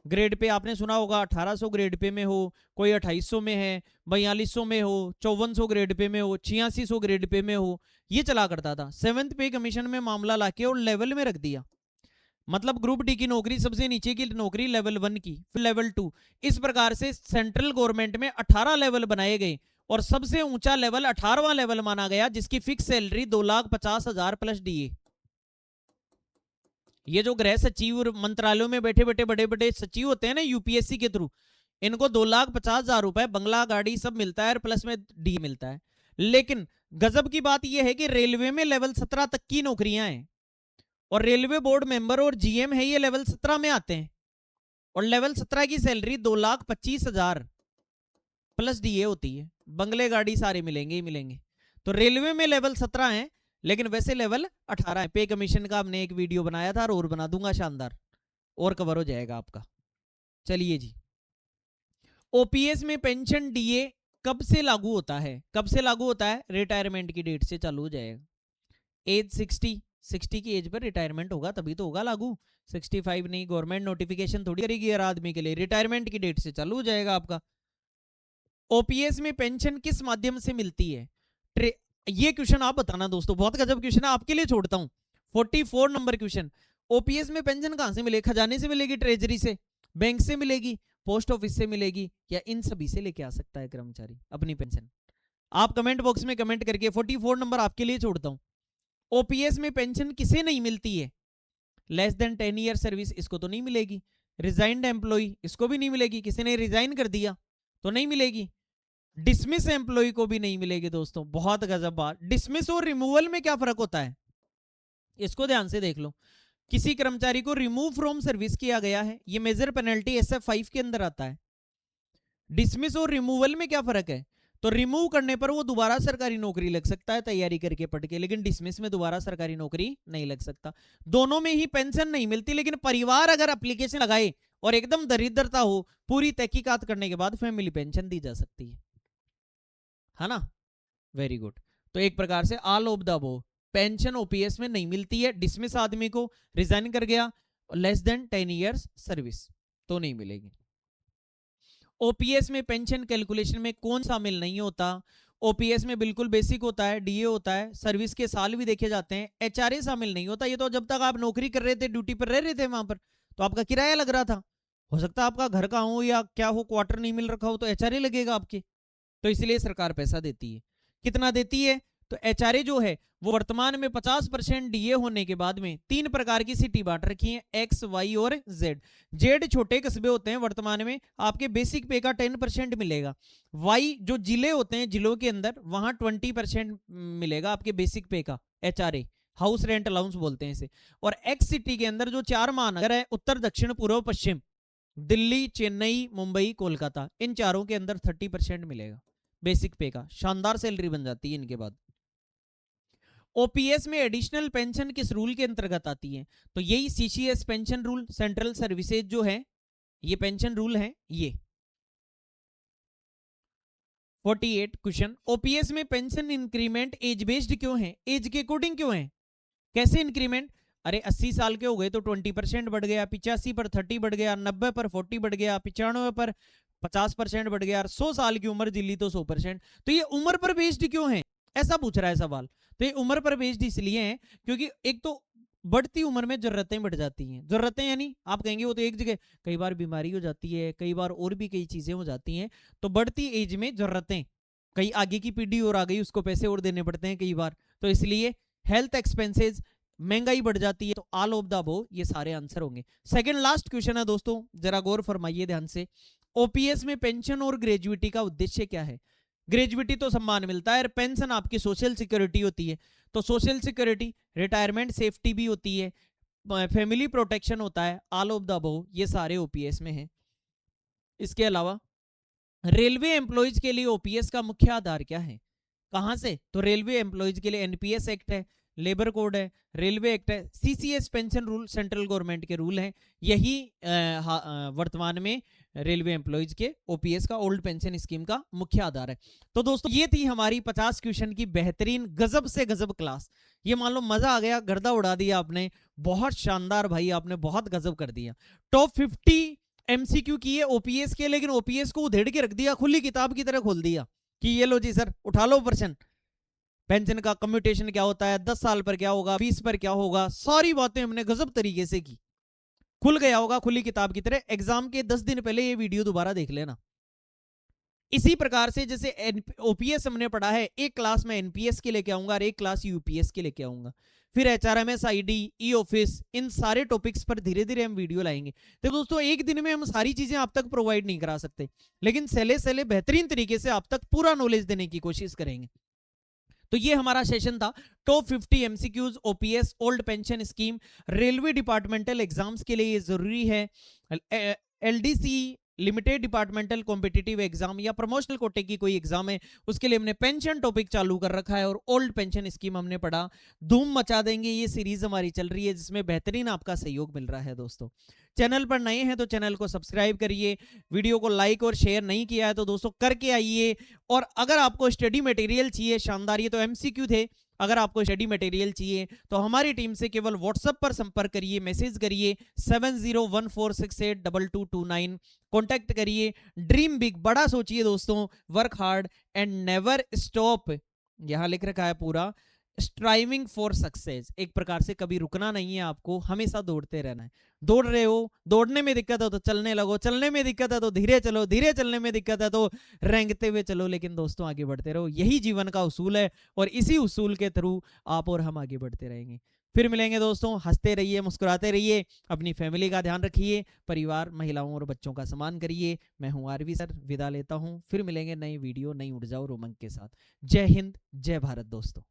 ग्रेड पे आपने सुना होगा, 1800 ग्रेड पे में हो, कोई 2800 में है, 4200 में हो, 5400 ग्रेड पे में हो, 8600 ग्रेड पे में हो, ये चला करता था। 7th पे कमीशन में मामला लाके और लेवल में रख दिया, मतलब ग्रुप डी की नौकरी सबसे नीचे की नौकरी लेवल 1 की, फिर लेवल 2। इस प्रकार से सेंट्रल गवर्नमेंट में 18 लेवल बनाए गए, और सबसे ऊंचा लेवल 18वां लेवल माना गया, जिसकी फिक्स सैलरी 2,50,000 प्लस डीए। ये जो गृह सचिव और मंत्रालयों में बैठे बैठे बड़े बड़े सचिव होते हैं ना यूपीएससी के थ्रू, इनको 2,50,000 रुपए, बंगला गाड़ी सब मिलता है, प्लस में डी मिलता है। लेकिन गजब की बात यह है कि रेलवे में लेवल 17 तक की नौकरियां हैं, और रेलवे बोर्ड मेंबर और जीएम है ये लेवल 17 में आते हैं, और लेवल 17 की सैलरी 2,25,000 प्लस डीए होती है। बंगले गाड़ी सारे मिलेंगे ही मिलेंगे। तो रेलवे में लेवल 17 है, लेकिन वैसे लेवल 18 है। पे कमीशन का हमने एक वीडियो बनाया था, और बना दूंगा, शानदार, और कवर हो जाएगा आपका। चलिए जी, ओपीएस में पेंशन डीए कब से लागू होता है? कब से लागू होता है? रिटायरमेंट की डेट से चालू हो जाएगा। एज 60 की एज पर रिटायरमेंट होगा तभी तो होगा लागू। 65 नहीं, गवर्नमेंट नोटिफिकेशन थोड़ी करेगी हर आदमी के लिए, रिटायरमेंट की डेट से चालू हो जाएगा आपका। ओपीएस में पेंशन किस माध्यम से मिलती है? ये क्वेश्चन आप बताना दोस्तों, बहुत गजब क्वेश्चन है, आपके लिए छोड़ता हूं। 44 नंबर क्वेश्चन, ओपीएस में पेंशन कहां से मिलेगी? खजाने से मिलेगी, ट्रेजरी से, बैंक से मिलेगी, पोस्ट ऑफिस से मिलेगी, या इन सभी से लेके आ सकता है कर्मचारी अपनी पेंशन? आप कमेंट बॉक्स में कमेंट करके, 44 नंबर आपके लिए छोड़ता हूं। ओपीएस में पेंशन किसे नहीं मिलती है? लेस देन 10 ईयर सर्विस, इसको तो नहीं मिलेगी। रिजाइंड एम्प्लॉय, इसको भी नहीं मिलेगी, किसी ने रिजाइन कर दिया तो नहीं मिलेगी। डिसमिस एम्प्लॉय को भी नहीं मिलेगी दोस्तों, बहुत गजब बात। डिसमिस और रिमूवल में क्या फर्क होता है, इसको ध्यान से देख लो। किसी कर्मचारी को रिमूव फ्रॉम सर्विस किया गया है, ये मेजर पेनल्टी SF5 के अंदर आता है। डिसमिस और रिमूवल में क्या फर्क है? तो रिमूव करने पर वो दोबारा सरकारी नौकरी लग सकता है तैयारी करके पढ़ के, लेकिन डिसमिस में दोबारा सरकारी नौकरी नहीं लग सकता। दोनों में ही पेंशन नहीं मिलती, लेकिन परिवार अगर एप्लीकेशन लगाए और एकदम दरिद्रता हो, पूरी तहकीकात करने के बाद फैमिली पेंशन दी जा सकती है ना। Very good. तो एक प्रकार से all of the above, pension OPS में नहीं मिलती है। डिसमिस आदमी को, रिजाइन कर गया, लेस देन 10 ईयर्स सर्विस, तो नहीं मिलेगी। ओपीएस में पेंशन कैलकुलेशन में कौन शामिल नहीं होता? ओपीएस में बिल्कुल बेसिक होता है, डीए होता है, सर्विस के साल भी देखे जाते हैं, एचआरए शामिल नहीं होता। ये तो जब तक आप नौकरी कर रहे थे, ड्यूटी पर रह रहे थे वहां पर, तो आपका किराया लग रहा था। हो सकता है आपका घर का हो या क्या हो, क्वार्टर नहीं मिल रखा हो, तो एचआरए लगेगा आपके। तो इसलिए सरकार पैसा देती है। कितना देती है? तो एचआरए जो है वो वर्तमान में 50% डीए होने के बाद में 3 प्रकार की सिटी बांट रखी है, एक्स, वाई और जेड। जेड छोटे कस्बे होते हैं, वर्तमान में आपके बेसिक पे का 10% मिलेगा। वाई जो जिले होते हैं, जिलों के अंदर वहां 20% मिलेगा आपके बेसिक पे का एचआरए, हाउस रेंट अलाउंस बोलते हैं इसे। और एक्स सिटी के अंदर जो 4 महानगर है, उत्तर, दक्षिण, पूर्व, पश्चिम, दिल्ली, चेन्नई, मुंबई, कोलकाता, इन चारों के अंदर 30% मिलेगा बेसिक पे का। शानदार सैलरी बन जाती है इनके बाद। ओपीएस में एडिशनल पेंशन किस रूल के अंतर्गत आती है? तो यही CCS pension rule, central services जो है, ये पेंशन रूल है ये। 48 क्वेश्चन, ओपीएस में पेंशन इंक्रीमेंट एज बेस्ड क्यों है? एज के अकॉर्डिंग क्यों है? कैसे इंक्रीमेंट? अरे 80 साल के हो गए तो 20% बढ़ गया, 85 पर 30 बढ़ गया, 90 पर 40 बढ़ गया, 95 पर 50% बढ़ गया, 100 साल की उम्र जिली तो 100%। तो ये उम्र पर बेस्ड क्यों है, ऐसा पूछ रहा है सवाल। तो ये उम्र पर बेस्ड इसलिए है क्योंकि एक तो बढ़ती उम्र में जरूरतें बढ़ जाती हैं। जरूरतें यानी आप कहेंगे वो तो एक जगह, कई बार बीमारी हो जाती है, कई बार और भी कई चीजें हो जाती हैं। तो बढ़ती एज में जरूरतें, कई आगे की पीढ़ी और आ गई, उसको पैसे और देने पड़ते हैं कई बार, तो इसलिए हेल्थ एक्सपेंसेस, महंगाई बढ़ जाती है। तो ऑल ऑफ द अबव ये सारे आंसर होंगे। सेकंड लास्ट क्वेश्चन है दोस्तों, जरा गौर फरमाइए ध्यान से। ओपीएस में पेंशन और ग्रेजुइटी का उद्देश्य क्या है? ग्रेजुइटी तो सम्मान मिलता है, पेंशन आपकी सोशल सिक्योरिटी होती है। तो सोशल सिक्योरिटी, रिटायरमेंट सेफ्टी भी होती है, फैमिली प्रोटेक्शन होता है, ऑल ऑफ द अबव ये सारे ओपीएस में है। इसके अलावा रेलवे एम्प्लॉयज के लिए ओपीएस का मुख्य आधार क्या है, कहां से, तो रेलवे एम्प्लॉयज के लिए एनपीएस एक्ट है, लेबर कोड है, रेलवे एक्ट है, CCS pension rule central government के रूल हैं। यही वर्तमान में रेलवे एम्प्लॉयज के ओपीएस का ओल्ड पेंशन स्कीम का मुख्य आधार है। तो दोस्तों ये थी हमारी 50 क्वेश्चन की बेहतरीन गजब से गजब क्लास। ये मान लो मजा आ गया, गर्दा उड़ा दिया आपने, बहुत शानदार भाई, आपने बहुत गजब कर दिया। टॉप 50 एमसीक्यू की है ओपीएस के, लेकिन ओपीएस को उधेड़ के रख दिया, खुली किताब की तरह खोल दिया कि ये लो जी सर उठा लो प्रश्न, पेंशन का कम्यूटेशन क्या होता है, 10 साल पर क्या होगा, 20 पर क्या होगा, सारी बातें हमने गजब तरीके से की। खुल गया होगा खुली किताब की तरह। एग्जाम के 10 दिन पहले ये वीडियो दोबारा देख लेना। इसी प्रकार से जैसे ओपीएस हमने पढ़ा है, एक क्लास में एनपीएस के लेके आऊंगा और एक क्लास यूपीएस के लेके आऊंगा, फिर एचआरएमएस आईडी, ई ऑफिस, इन सारे टॉपिक्स पर धीरे धीरे हम वीडियो लाएंगे। तो दोस्तों एक दिन में हम सारी चीजें आप तक प्रोवाइड नहीं करा सकते, लेकिन सेले सेले बेहतरीन तरीके से आप तक पूरा नॉलेज देने की कोशिश करेंगे। तो ये हमारा सेशन था top 50 MCQs OPS old pension scheme. Railway departmental exams के लिए ये जरूरी है। LDC limited departmental competitive exam या प्रमोशनल कोटे की कोई एग्जाम है, उसके लिए हमने पेंशन टॉपिक चालू कर रखा है और ओल्ड पेंशन स्कीम हमने पढ़ा। धूम मचा देंगे, ये सीरीज हमारी चल रही है जिसमें बेहतरीन आपका सहयोग मिल रहा है। दोस्तों चैनल पर नए हैं तो चैनल को सब्सक्राइब करिए, वीडियो को लाइक और शेयर नहीं किया है तो दोस्तों करके आइए। और अगर आपको स्टडी मटेरियल चाहिए शानदार, ये तो एमसीक्यू थे, अगर आपको स्टडी मटेरियल चाहिए तो हमारी टीम से केवल व्हाट्सएप पर संपर्क करिए, मैसेज करिए 7014682229, कॉन्टैक्ट करिए। ड्रीम बिग, बड़ा सोचिए दोस्तों, work hard and never stop, यहां लिख रखा है पूरा, स्ट्राइविंग फॉर सक्सेस। एक प्रकार से कभी रुकना नहीं है, आपको हमेशा दौड़ते रहना है। दौड़ रहे हो, दौड़ने में दिक्कत है तो चलने लगो, चलने में दिक्कत है तो धीरे चलो, धीरे चलने में दिक्कत है तो रेंगते हुए चलो, लेकिन दोस्तों आगे बढ़ते रहो। यही जीवन का उसूल है और इसी उसूल के थ्रू आप और हम आगे बढ़ते रहेंगे। फिर मिलेंगे दोस्तों, हंसते रहिए, मुस्कुराते रहिए, अपनी फैमिली का ध्यान रखिए, परिवार, महिलाओं और बच्चों का सम्मान करिए। मैं हूं आरवी सर, विदा लेता हूं। फिर मिलेंगे नई वीडियो, नई ऊर्जा और उमंग के साथ। जय हिंद, जय भारत दोस्तों।